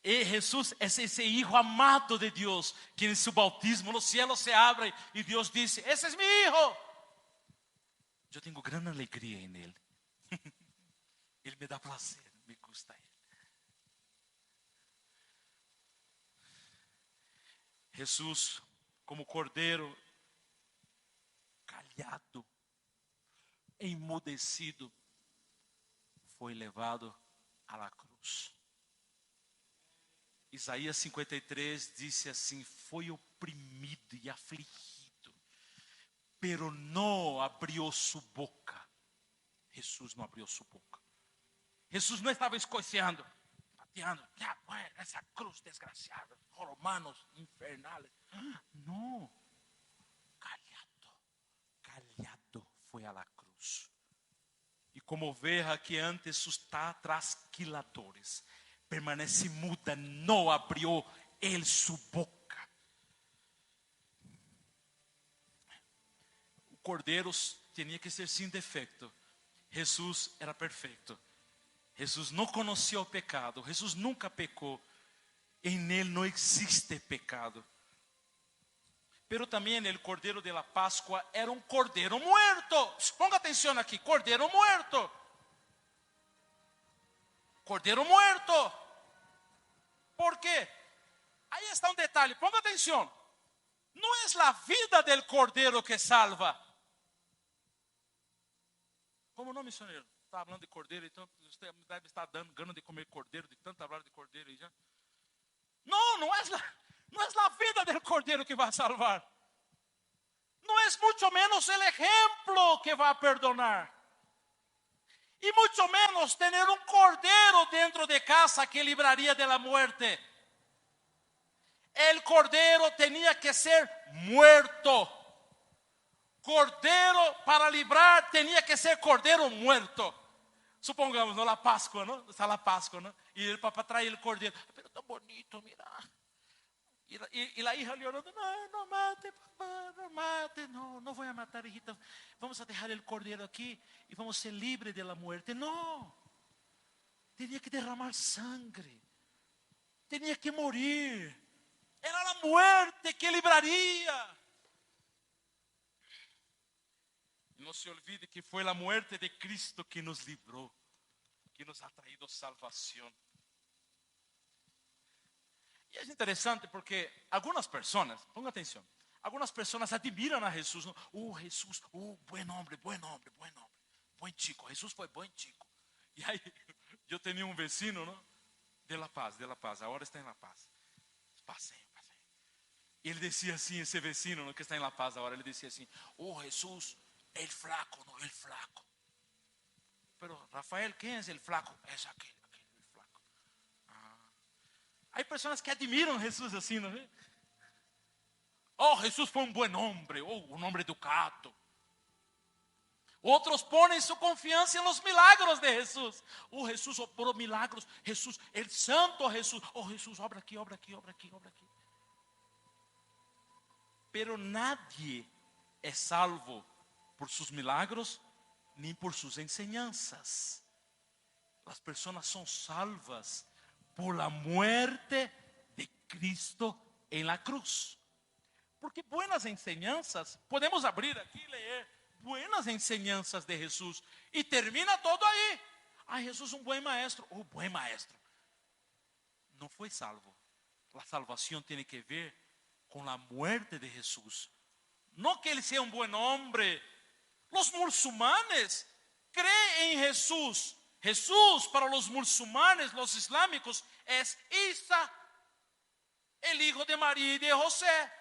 Y Jesús es ese hijo amado de Dios, que en su bautismo los cielos se abren y Dios dice, ese es mi hijo. Yo tengo gran alegría en Él. Él me da placer, me gusta Él. Jesús como cordero, callado, enmudecido, fue llevado a la cruz. Isaías 53 dice assim, foi oprimido e afligido, pero no abrió su boca. Jesús no abrió su boca. Jesús no estaba escoceando, pateando, ya muere esa cruz desgraciada, romanos infernales. No, callado fue a la cruz. Y como oveja que ante sus trasquiladores permanece muda, no abrió él su boca. O cordeiro tinha que ser sem defeito. Jesús era perfecto. Jesús no conoció el pecado. Jesús nunca pecó. En él no existe pecado. Pero también el cordero de la Pascua era un cordero muerto. Ponga atención aquí, cordero muerto. Cordero muerto. ¿Por qué? Ahí está un detalle, ponga atención. No es la vida del cordero que salva. ¿Cómo no, misionero? Está hablando de cordeiro, então você deve estar dando gana de comer cordeiro, de tanto hablar de cordeiro aí já. No es la vida del cordero que va a salvar. No es mucho menos el ejemplo que va a perdonar. Y mucho menos tener un cordero dentro de casa que libraría de la muerte. El cordero tenía que ser muerto. Cordero para librar tenía que ser cordero muerto. Supongamos, ¿no? La Pascua, ¿no? Está la Pascua, ¿no? Y el papá trae el cordero. Pero tan bonito, mira. Y la hija llorando, no mate, papá, no mate. No voy a matar, hijita. Vamos a dejar el cordero aquí y vamos a ser libres de la muerte. No. Tenía que derramar sangre. Tenía que morir. Era la muerte que libraría. No se olvide que fue la muerte de Cristo que nos libró, que nos ha traído salvación. Y es interesante porque algunas personas, ponga atención, algunas personas admiran a Jesús, ¿no? Jesús, buen hombre, buen chico, Jesús fue buen chico. Y ahí yo tenía un vecino, ¿no? De La Paz, ahora está en La Paz. Paseo. Y él decía así, ese vecino, ¿no? Que está en La Paz ahora, él decía así, Jesús, el flaco, no el flaco. Pero Rafael, ¿quién es el flaco? Es aquel, el flaco. Hay personas que admiran a Jesús así, ¿no? Jesús fue un buen hombre, un hombre educado. Otros ponen su confianza en los milagros de Jesús. Jesús obró milagros. Jesús, el santo Jesús. Jesús, obra aquí. Pero nadie es salvo por sus milagros ni por sus enseñanzas. Las personas son salvas por la muerte de Cristo en la cruz. Porque buenas enseñanzas, podemos abrir aquí y leer buenas enseñanzas de Jesús y termina todo ahí. Jesús un buen maestro. Buen maestro. No fue salvo. La salvación tiene que ver con la muerte de Jesús. No que él sea un buen hombre. Los musulmanes creen en Jesús. Jesús para los musulmanes, los islámicos, es Isa, el hijo de María y de José.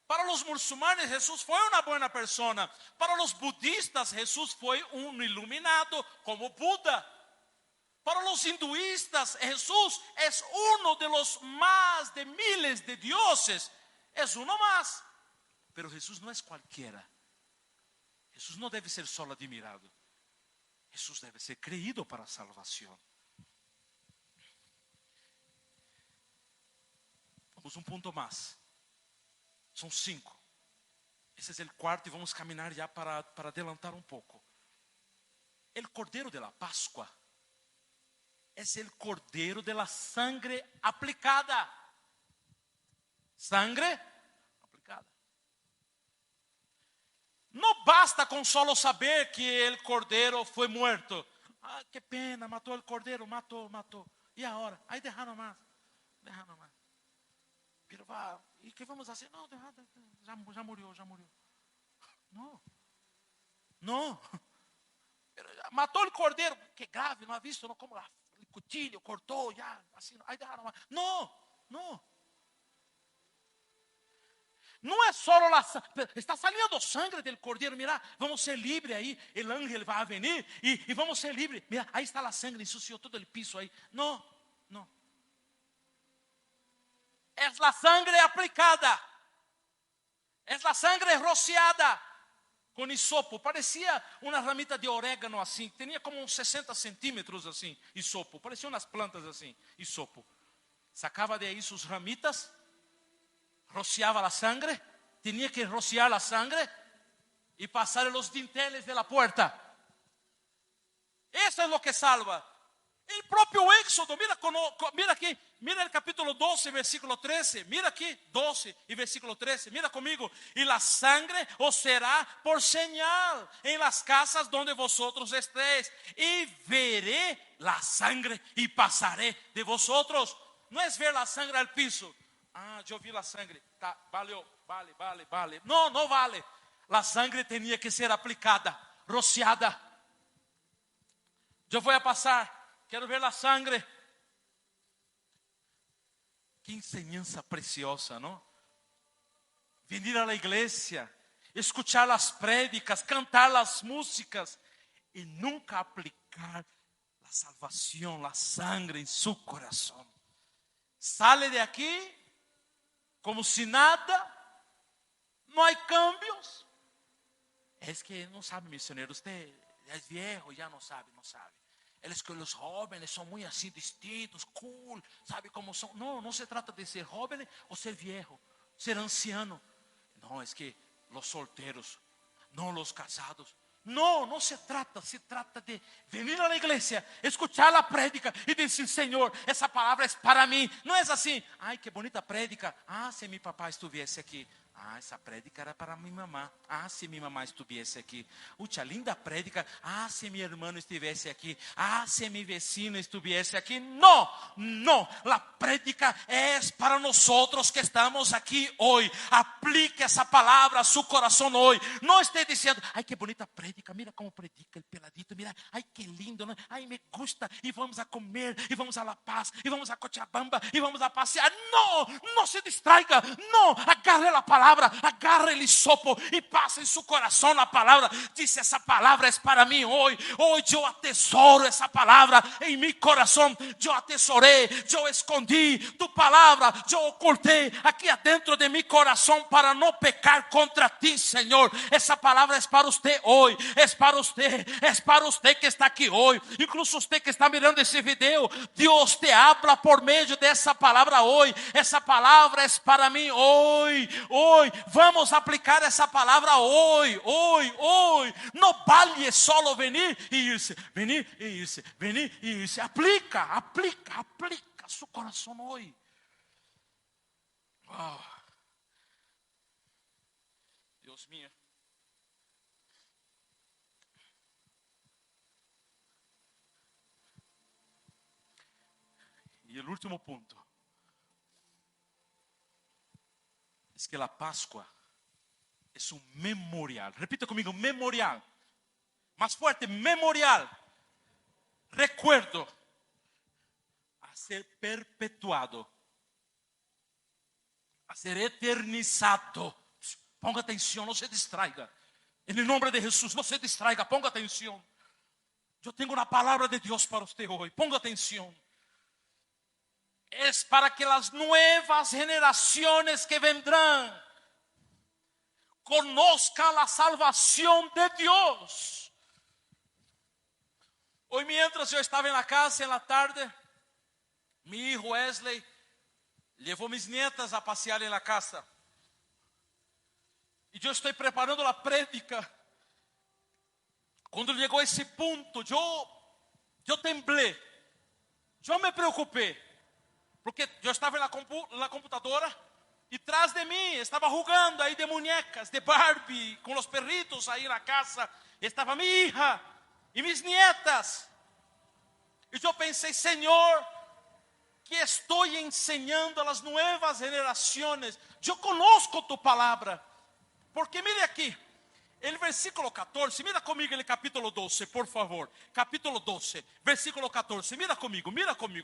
Para los musulmanes Jesús fue una buena persona. Para los budistas Jesús fue un iluminado como Buda. Para los hinduistas Jesús es uno de los más de miles de dioses. Es uno más. Pero Jesús no es cualquiera. Jesús no debe ser solo admirado. Jesús debe ser creído para salvación. Vamos un punto más. Son 5. Ese es el cuarto y vamos a caminar ya para adelantar un poco. El cordero de la Pascua es el cordero de la sangre aplicada. Sangre aplicada. No basta con solo saber que el cordero fue muerto. Qué pena, mató el cordero, mató. Y ahora, ahí deja nomás. Pero ¿y qué vamos a hacer? No, ya murió. No. Pero mató el cordero. Qué grave, ¿no ha visto? ¿No? Como el cuchillo cortó, ya, así, ahí deja nomás. No. não é só la sangre, está saliendo sangre del cordero, mira, vamos ser livres aí, el ángel vai venir e vamos ser livres, mira, aí está a sangre, ensuciou todo o piso aí, não, é a sangre aplicada, é a sangre rociada com hisopo, parecia uma ramita de orégano assim, tinha como uns 60 centímetros assim, hisopo, parecia umas plantas assim, hisopo, sacava de aí suas ramitas, rociaba la sangre, tenía que rociar la sangre y pasar en los dinteles de la puerta. Eso es lo que salva. El propio Éxodo, mira aquí, mira el capítulo 12, versículo 13, mira aquí, 12 y versículo 13, mira conmigo. Y la sangre os será por señal en las casas donde vosotros estéis, y veré la sangre y pasaré de vosotros. No es ver la sangre al piso. Ah, eu vi a sangre, tá, valeu, vale. Não vale. A sangre tinha que ser aplicada, rociada. Eu vou passar, quero ver a sangre. Que enseñanza preciosa, não? Venir a la igreja, escuchar as prédicas, cantar as músicas e nunca aplicar a salvação, a sangre em seu coração. Sale de aqui como si nada, no hay cambios. Es que no sabe, misionero, usted es viejo, ya no sabe. Es que los jóvenes son muy así distintos, cool, sabe cómo son. No se trata de ser joven o ser viejo, ser anciano. No, es que los solteros, no los casados. No se trata de venir a la iglesia, escuchar la prédica y decir, Señor, esa palabra es para mí. No es así, ay, qué bonita prédica. Ah, si mi papá estuviese aquí. Ah, essa prédica era para minha mamã. Ah, se minha mamã estivesse aqui. Ucha, linda prédica. Ah, se meu irmão estivesse aqui. Ah, se meu vecino estivesse aqui. No. La prédica é para nós que estamos aqui hoje. Aplique essa palavra a seu coração hoje. Não esteja dizendo, ai, que bonita prédica. Mira como predica el peladito. Mira, ai, que lindo, né? Ai, me gusta. E vamos a comer. E vamos a La Paz. E vamos a Cochabamba. E vamos a passear. Não se distraiga. Não, agarre a palavra. Agarre el hisopo y pasa en su corazón la palabra. Dice, esa palabra es para mí hoy. Hoy yo atesoro esa palabra en mi corazón. Yo atesoré, yo escondí tu palabra, yo oculté aquí adentro de mi corazón para no pecar contra ti, Señor. Esa palabra es para usted hoy. Es para usted que está aquí hoy. Incluso usted que está mirando ese video, Dios te habla por medio de esa palabra hoy. Esa palabra es para mí hoy. Vamos aplicar essa palavra hoje. Não vale só venir e irse, venir e irse. Aplica seu coração hoje. Oh. Deus mío. E o último ponto. Es que la Pascua es un memorial. Repite conmigo, memorial. Más fuerte, memorial. Recuerdo a ser perpetuado, a ser eternizado. Ponga atención, no se distraiga. En el nombre de Jesús, no se distraiga, ponga atención. Yo tengo una palabra de Dios para usted hoy. Ponga atención. Es para que las nuevas generaciones que vendrán conozcan la salvación de Dios. Hoy mientras yo estaba en la casa en la tarde, mi hijo Wesley llevó mis nietas a pasear en la casa. Y yo estoy preparando la prédica. Cuando llegó a ese punto, yo temblé. Yo me preocupé. Porque eu estava na computadora e atrás de mim estava jogando aí de muñecas, de Barbie, com os perritos aí na casa. Estava minha hija e minhas nietas. E eu pensei, Senhor, que estou ensinando a las nuevas generaciones. Eu conozco tu palavra. Porque mire aqui, el versículo 14, mira conmigo el capítulo 12, por favor. Capítulo 12, versículo 14, mira conmigo,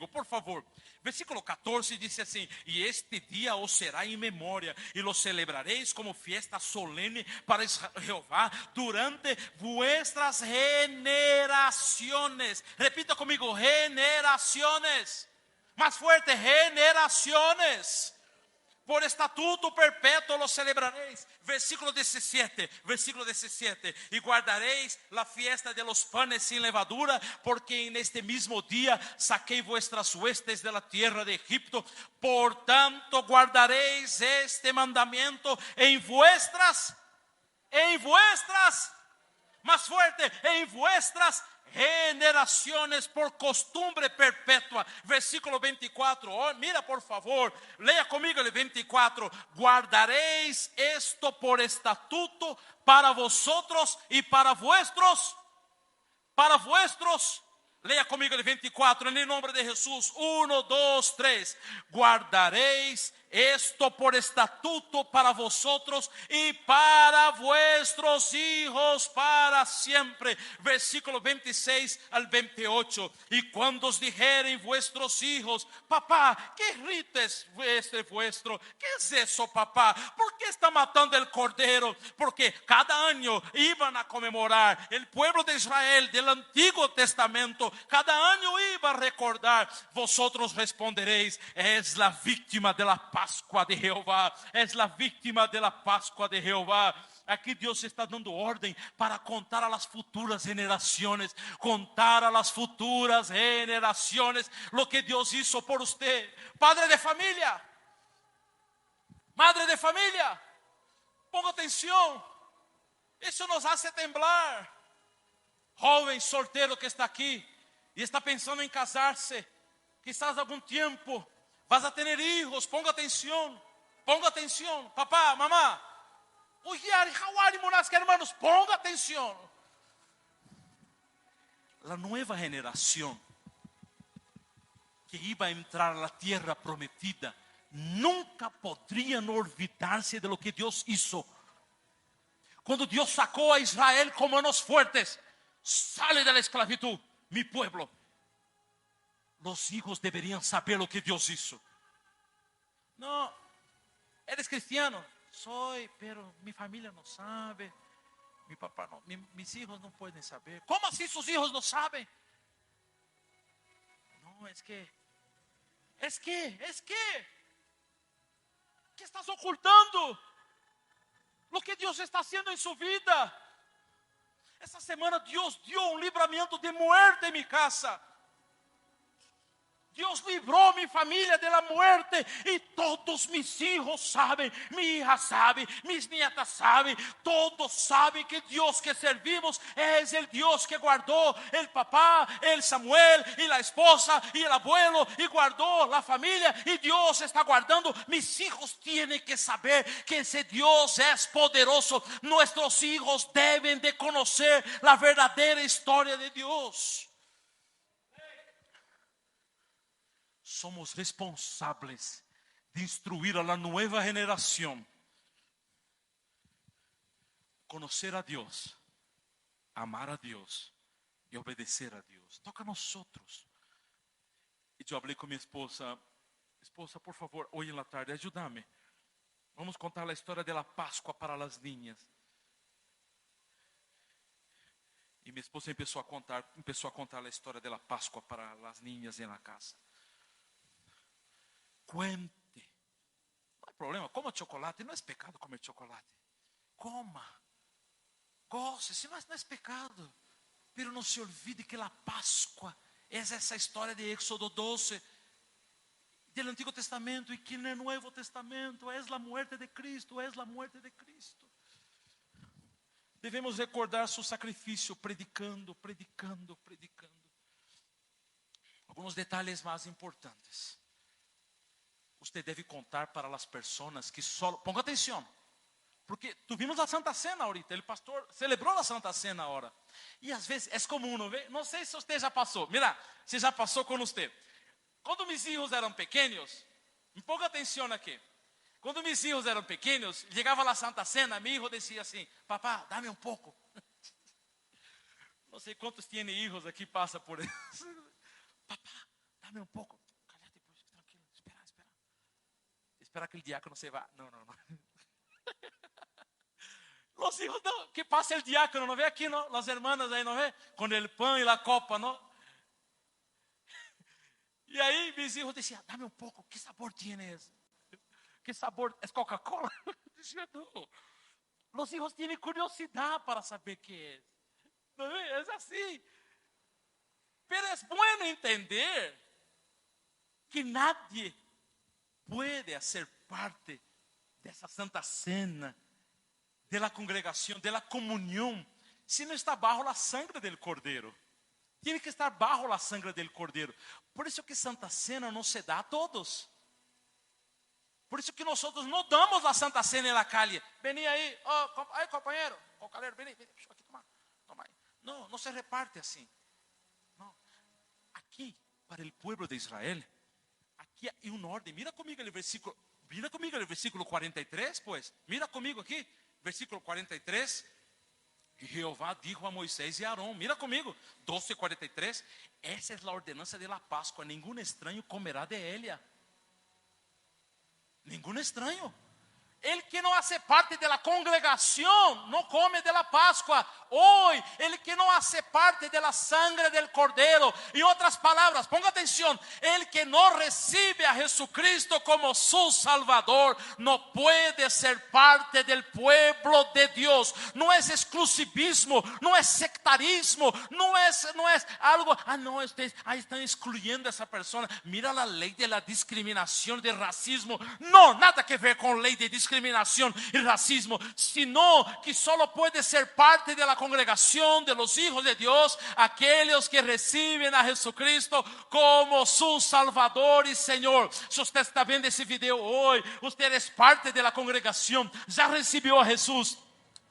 por favor. Versículo 14 dice así: y este día os será en memoria, y lo celebraréis como fiesta solene para Jehová durante vuestras generaciones. Repita conmigo: generaciones. Más fuerte: generaciones. Por estatuto perpetuo lo celebraréis. Versículo 17. Y guardaréis la fiesta de los panes sin levadura, porque en este mismo día saqué vuestras huestes de la tierra de Egipto. Por tanto guardaréis este mandamiento en vuestras, más fuerte, en vuestras generaciones, por costumbre perpetua. Versículo 24, oh, mira por favor, lea conmigo el 24. Guardaréis esto por estatuto para vosotros y para vuestros, lea conmigo el 24, en el nombre de Jesús. 1, 2, 3. Guardaréis esto por estatuto para vosotros y para vuestros hijos para siempre. Versículo 26 al 28. Y cuando os dijeren vuestros hijos: papá, ¿qué rito es este vuestro? ¿Qué es eso, papá? ¿Por qué está matando el cordero? Porque cada año iban a conmemorar, el pueblo de Israel del Antiguo Testamento cada año iba a recordar. Vosotros responderéis: es la víctima de la Pascua de Jehová. Es la víctima de la Pascua de Jehová. Aquí Dios está dando orden para contar a las futuras generaciones. Contar a las futuras generaciones lo que Dios hizo por usted. Padre de familia, madre de familia, ponga atención. Eso nos hace temblar. Joven soltero que está aquí y está pensando en casarse, quizás algún tiempo vas a tener hijos. Ponga atención, papá, mamá. Hermanos, ponga atención. La nueva generación que iba a entrar a la tierra prometida nunca podrían olvidarse de lo que Dios hizo. Cuando Dios sacó a Israel con manos fuertes, sale de la esclavitud, mi pueblo. Los hijos deberían saber lo que Dios hizo. No, eres cristiano. Soy, pero mi familia no sabe. Mi papá no, mis hijos no pueden saber. ¿Cómo así sus hijos no saben? No, es que. ¿Qué estás ocultando? Lo que Dios está haciendo en su vida. Esta semana Dios dio un libramiento de muerte en mi casa. Dios libró mi familia de la muerte. Y todos mis hijos saben, mi hija sabe, mis nietas saben, todos saben que Dios que servimos es el Dios que guardó el papá, el Samuel y la esposa y el abuelo, y guardó la familia, y Dios está guardando. Mis hijos tienen que saber que ese Dios es poderoso. Nuestros hijos deben de conocer la verdadera historia de Dios. Somos responsables de instruir a la nueva generación, conocer a Dios, amar a Dios y obedecer a Dios. Toca a nosotros. Y yo hablé con mi esposa: esposa, por favor, hoy en la tarde, ayúdame. Vamos a contar la historia de la Pascua para las niñas. Y mi esposa empezó a contar la historia de la Pascua para las niñas en la casa. Cuente. No hay problema, coma chocolate. No es pecado comer chocolate. Coma. Goce, si no es pecado. Pero no se olvide que la Pascua es esa historia de Éxodo 12 del Antiguo Testamento, y que en el Nuevo Testamento es la muerte de Cristo. Debemos recordar su sacrificio predicando. Algunos detalles más importantes. Usted debe contar para las personas que solo... Ponga atención, porque tuvimos la Santa Cena ahorita. El pastor celebró la Santa Cena ahora. Y a veces es común, ¿no ve? No sé si usted ya pasó. Mira, si ya pasó con usted. Cuando mis hijos eran pequeños, ponga atención aquí. Quando mis hijos eram pequenos, llegava a Santa Cena, mi hijo decía assim: papá, dame um pouco. Não sei quantos têm hijos aqui, passa por isso. Papá, dame um pouco. Cállate, pues, tranquilo, espera. Espera que el diácono se va. No. Los hijos, no, que pase el diácono, ¿no ve aquí, no? Las hermanas ahí, ¿no ve? Con el pan y la copa, ¿no? Y ahí mis hijos decían: dame un poco, ¿qué sabor tiene eso? ¿Qué sabor? ¿Es Coca-Cola? Decía: no. Los hijos tienen curiosidad para saber qué es. ¿No ve? Es así. Pero es bueno entender que nadie puede hacer parte de esa Santa Cena, de la congregación, de la comunión, si no está bajo la sangre del Cordero. Tiene que estar bajo la sangre del Cordero. Por eso que Santa Cena no se da a todos. Por eso que nosotros no damos la Santa Cena en la calle. Vení ahí, ahí compañero, cocalero, vení, aquí toma ahí. No se reparte así. No. Aquí, para el pueblo de Israel, aquí hay un orden. Mira conmigo el versículo 43, pues. Mira conmigo aquí, versículo 43. Y Jehová dijo a Moisés y a Aarón, mira conmigo, 12:43, esa es la ordenanza de la Pascua, ningún extraño comerá de ella. Ningún extraño. El que no hace parte de la congregación no come de la Pascua. Hoy, el que no hace parte de la sangre del Cordero. En otras palabras, ponga atención, el que no recibe a Jesucristo como su Salvador no puede ser parte del pueblo de Dios. No es exclusivismo, no es sectarismo, no es algo, no, ustedes ahí están excluyendo a esa persona. Mira la ley de la discriminación, del racismo. No, nada que ver con ley de discriminación y racismo, sino que solo puede ser parte de la congregación de los hijos de Dios aquellos que reciben a Jesucristo como su Salvador y Señor. Si usted está viendo ese video hoy, usted es parte de la congregación, ya recibió a Jesús.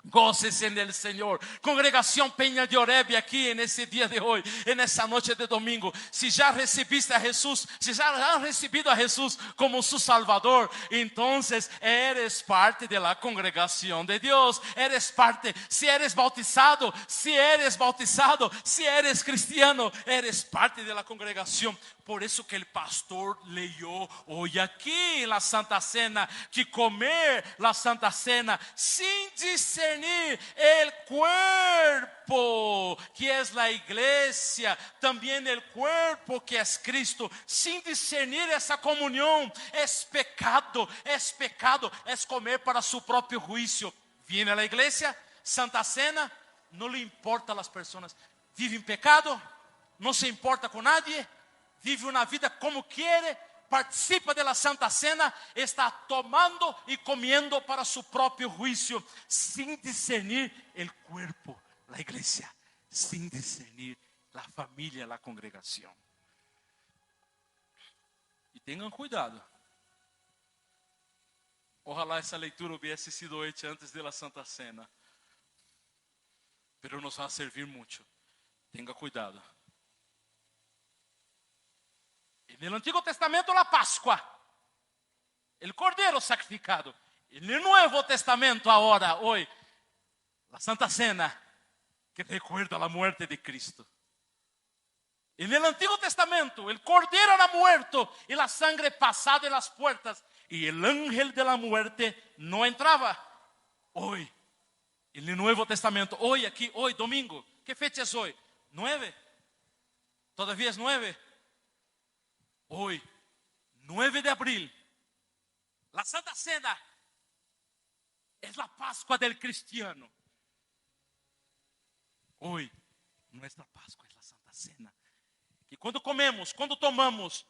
Gócese en el Señor. Congregación Peña de Oreb aquí en ese día de hoy, en esa noche de domingo. Si ya recibiste a Jesús, si ya han recibido a Jesús como su Salvador, entonces eres parte de la congregación de Dios. Eres parte. Si eres bautizado, si eres cristiano, eres parte de la congregación. Por eso que el pastor leyó hoy aquí en la Santa Cena que comer la Santa Cena sin discernir el cuerpo que es la iglesia, también el cuerpo que es Cristo, sin discernir esa comunión, es pecado, es comer para su propio juicio. Viene a la iglesia, Santa Cena, no le importa a las personas, vive en pecado, no se importa con nadie, vive una vida como quiere, participa de la Santa Cena, está tomando y comiendo para su propio juicio, sin discernir el cuerpo, la iglesia, sin discernir la familia, la congregación. Y tengan cuidado. Ojalá essa leitura hubiese sido hecha antes de la Santa Cena, pero nos va a servir mucho. Tenga cuidado. En el Antiguo Testamento la Pascua, el Cordero sacrificado. En el Nuevo Testamento ahora, hoy, la Santa Cena que recuerda la muerte de Cristo. En el Antiguo Testamento el Cordero era muerto y la sangre pasada en las puertas y el ángel de la muerte no entraba. Hoy, en el Nuevo Testamento, hoy aquí, hoy domingo, ¿qué fecha es hoy? 9. Todavía es 9. Hoy, 9 de abril, la Santa Cena es la Pascua del cristiano. Hoy, nuestra Pascua es la Santa Cena. Y cuando comemos, cuando tomamos,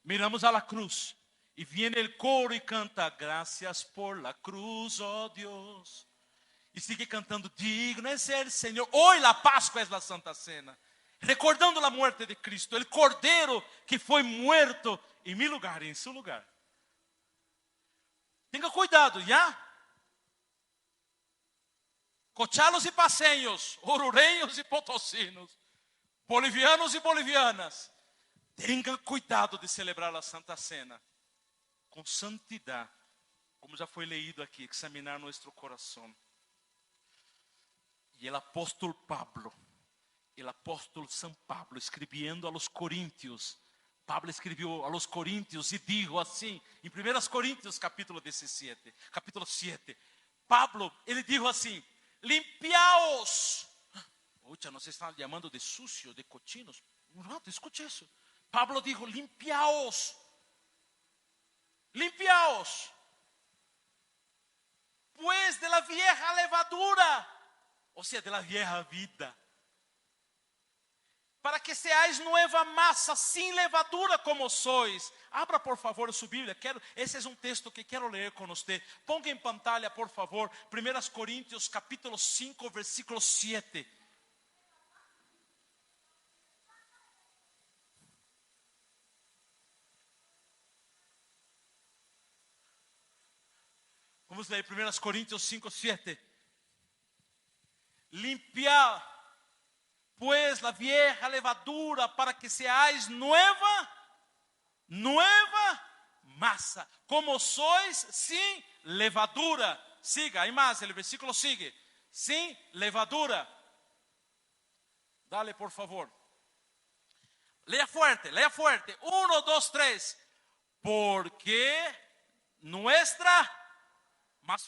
miramos a la cruz y viene el coro y canta: gracias por la cruz, oh Dios. Y sigue cantando: digno es el Señor. Hoy la Pascua es la Santa Cena. Recordando la muerte de Cristo, el Cordero que fue muerto en mi lugar, en su lugar. Tenga cuidado, ¿ya? Cochalos y paseños, orureños y potosinos, bolivianos y bolivianas, tengan cuidado de celebrar la Santa Cena con santidad, como já foi leído aqui, examinar nosso coração. E o apóstolo São Pablo, escrevendo a los Coríntios, Pablo escreveu a los Coríntios e dijo assim, em 1 Coríntios capítulo 17, capítulo 7, Pablo, ele dijo assim, limpiaos. Ocha, nos estão chamando de sucios, de cochinos. Um rato, escute isso. Pablo dijo, limpiaos. Limpiaos. Pues de la vieja levadura, ou seja, de la vieja vida, para que seáis nueva massa, sin levadura como sois. Abra por favor sua Bíblia. Esse é um texto que quero ler com você. Ponga em pantalla por favor, 1 Coríntios capítulo 5, versículo 7. Vamos ler 1 Coríntios 5, 7. Limpiar pues la vieja levadura para que seáis nueva masa, como sois sin levadura. Siga, hay más, el versículo sigue. Sin levadura. Dale por favor. Lea fuerte. 1, 2, 3. Porque más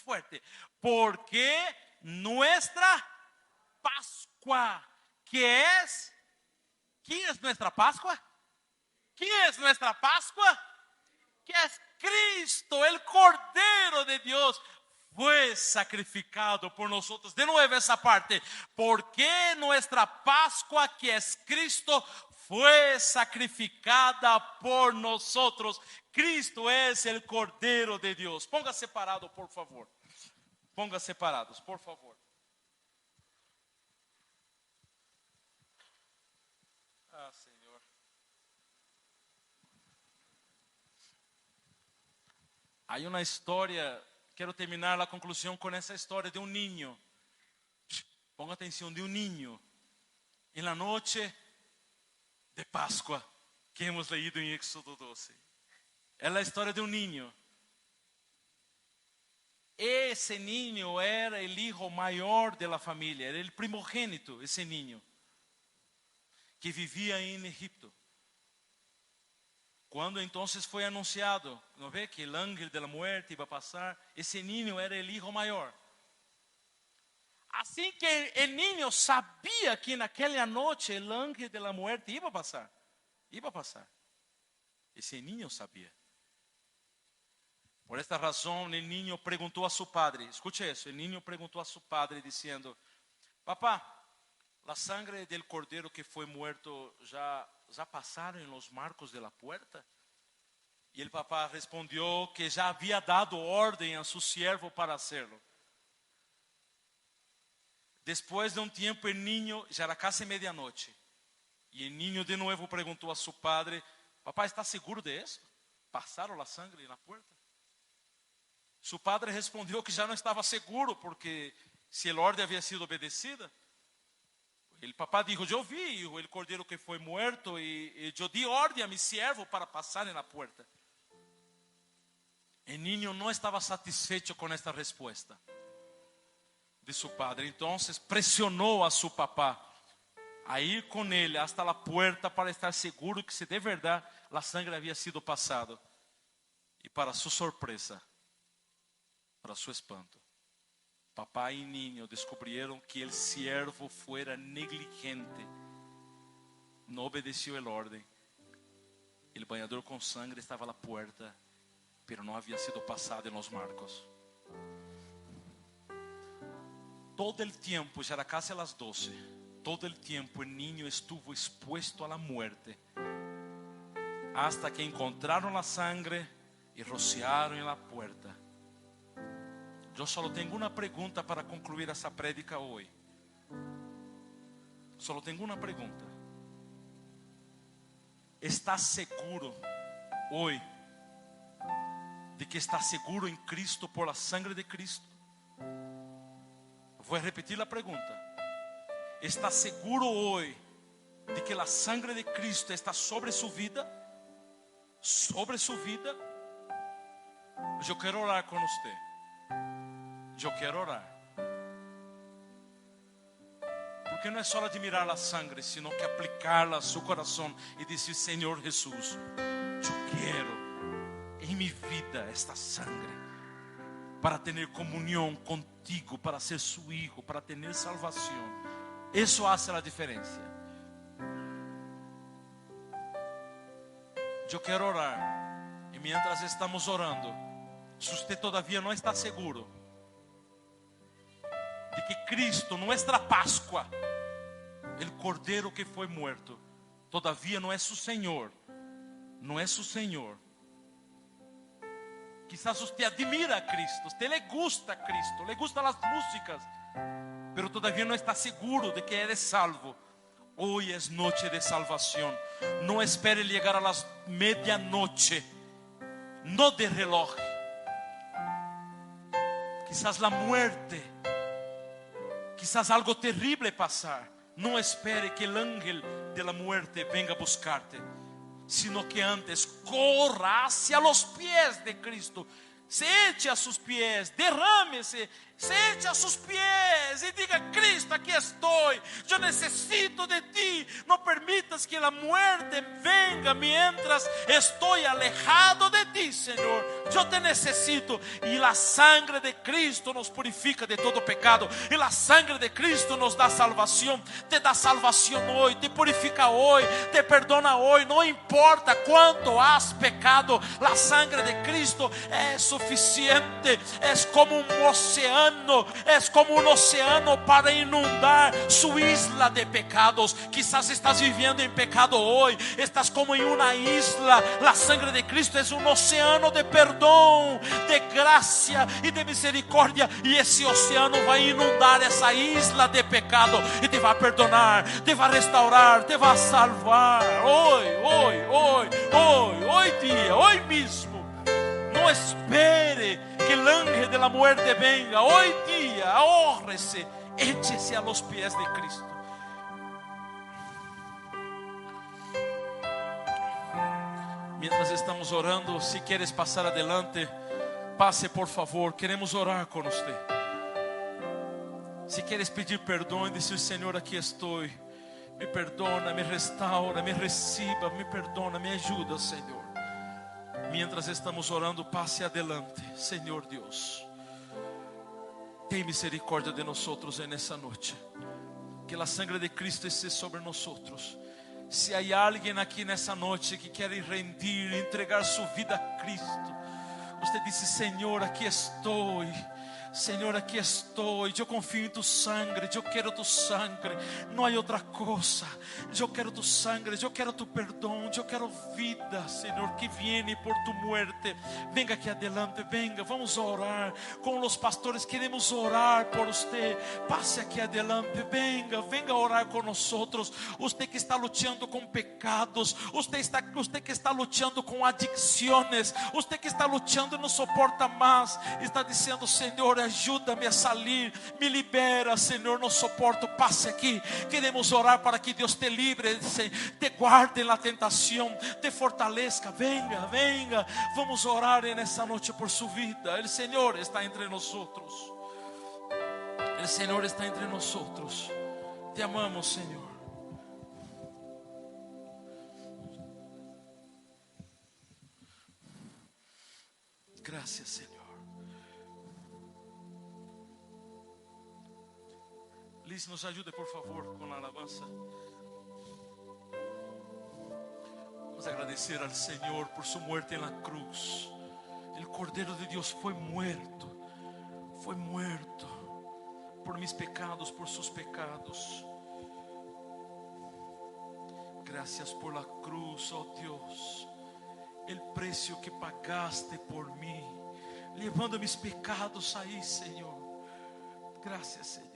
fuerte. Porque nuestra Pascua, ¿qué es? ¿Quién es nuestra Pascua? ¿Quién es nuestra Pascua? Que es Cristo, el Cordero de Dios, fue sacrificado por nosotros. De nuevo esa parte. Porque nuestra Pascua, que es Cristo, fue sacrificada por nosotros. Cristo es el Cordero de Dios. Ponga separado, por favor. Ponga separados, por favor. Ah, Señor. Hay una historia, quiero terminar la conclusión con esa historia de un niño. Ponga atención, de un niño. En la noche de Pascua, que hemos leído en Éxodo 12. Es la historia de un niño. Ese niño era el hijo mayor de la familia, era el primogénito, ese niño, que vivía en Egipto. Cuando entonces fue anunciado, ¿no ve? Que el ángel de la muerte iba a pasar, ese niño era el hijo mayor. Así que el niño sabía que en aquella noche el ángel de la muerte iba a pasar. Ese niño sabía. Por esta razón el niño preguntó a su padre, escuche eso, el niño preguntó a su padre diciendo, papá, la sangre del cordero que fue muerto ya pasaron en los marcos de la puerta. Y el papá respondió que ya había dado orden a su siervo para hacerlo. Después de un tiempo el niño, ya era casi medianoche, y el niño de nuevo preguntó a su padre, papá, ¿está seguro de eso? ¿Pasaron la sangre en la puerta? Su padre respondió que ya no estaba seguro, porque si el orden había sido obedecida. El papá dijo, yo vi el cordero que fue muerto y yo di orden a mi siervo para pasar en la puerta. El niño no estaba satisfecho con esta respuesta de su padre. Entonces presionó a su papá a ir con él hasta la puerta para estar seguro que si de verdad la sangre había sido pasada. Y para su sorpresa, para su espanto, papá y niño descubrieron que el siervo fuera negligente, no obedeció el orden. El bañador con sangre estaba a la puerta, pero no había sido pasado en los marcos. Todo el tiempo, ya era casi a las 12, todo el tiempo el niño estuvo expuesto a la muerte, hasta que encontraron la sangre y rociaron en la puerta. Yo solo tengo una pregunta para concluir esa prédica hoy. Solo tengo una pregunta. ¿Estás seguro hoy de que estás seguro en Cristo por la sangre de Cristo? Voy a repetir la pregunta. ¿Estás seguro hoy de que la sangre de Cristo está sobre su vida? ¿Sobre su vida? Eu quero orar com você. Eu quero orar. Porque não é só admirar a sangre, sino que aplicarla a seu coração e dizer: Senhor Jesus, eu quero em minha vida esta sangre para ter comunhão contigo, para ser su hijo, para ter salvação. Isso faz a diferença. Eu quero orar. E mientras estamos orando, se você todavía não está seguro de que Cristo, nuestra Páscoa, el Cordeiro que foi muerto, todavía não é su Senhor, não é su Senhor. Quizás usted admira a Cristo, usted le gusta a Cristo, le gustan las músicas, pero todavía no está seguro de que eres salvo. Hoy es noche de salvación. No espere llegar a las medianoche, no de reloj. Quizás la muerte, quizás algo terrible pasar. No espere que el ángel de la muerte venga a buscarte, sino que antes corra hacia los pies de Cristo. Se eche a sus pies, derrame-se, se eche a sus pies y diga: Cristo, aquí estoy, yo necesito de ti. No permitas que la muerte venga mientras estoy alejado de ti, Señor. Yo te necesito. Y la sangre de Cristo nos purifica de todo pecado. Y la sangre de Cristo nos da salvación. Te da salvación hoy, te purifica hoy, te perdona hoy. No importa cuánto has pecado, la sangre de Cristo es suficiente. Es como un océano. Es como un océano para inundar su isla de pecados. Quizás estás viviendo en pecado hoy. Estás como en una isla. La sangre de Cristo es un océano de perdón, de gracia y de misericordia. Y ese océano va a inundar esa isla de pecado y te va a perdonar, te va a restaurar, te va a salvar. Hoy día, hoy mismo. No espere que el ángel de la muerte venga. Hoy día, ahórrese, échese a los pies de Cristo. Mientras estamos orando, si quieres pasar adelante, pase por favor. Queremos orar con usted. Si quieres pedir perdón y decir: Señor, aquí estoy. Me perdona, me restaura, me reciba, me perdona, me ayuda, Señor. Mientras estamos orando, pase adelante. Señor Dios, ten misericordia de nosotros en esa noche. Que la sangre de Cristo esté sobre nosotros. Si hay alguien aquí en esa noche que quiere rendir, entregar su vida a Cristo, usted dice: Señor, aquí estoy. Senhor, aqui estou, eu confio em tu sangre, eu quero tu sangre, não há outra coisa. Eu quero tu sangre, eu quero tu perdão, eu quero vida, Senhor, que viene por tu muerte. Venga aqui adelante, venga, vamos orar com os pastores, queremos orar por você. Passe aqui adelante, venga orar com nós. Você que está lutando com pecados, você que está lutando com adicções, você que está lutando e não suporta mais, está dizendo: Senhor, ajuda-me a sair, me libera, Senhor, não suporto. Passe aqui, queremos orar para que Deus te livre, te guarde na tentação, te fortaleça. Venga, vamos orar nessa noite por sua vida. O Senhor está entre nós. O Senhor está entre nós. Te amamos, Senhor. Gracias, Senhor. Liz, nos ajude por favor com a alabanza. Vamos agradecer ao Senhor por sua muerte na cruz. O Cordeiro de Deus foi muerto por mis pecados, por sus pecados. Gracias por la cruz, oh Dios, el precio que pagaste por mim, levando mis pecados aí, Senhor. Gracias, Senhor.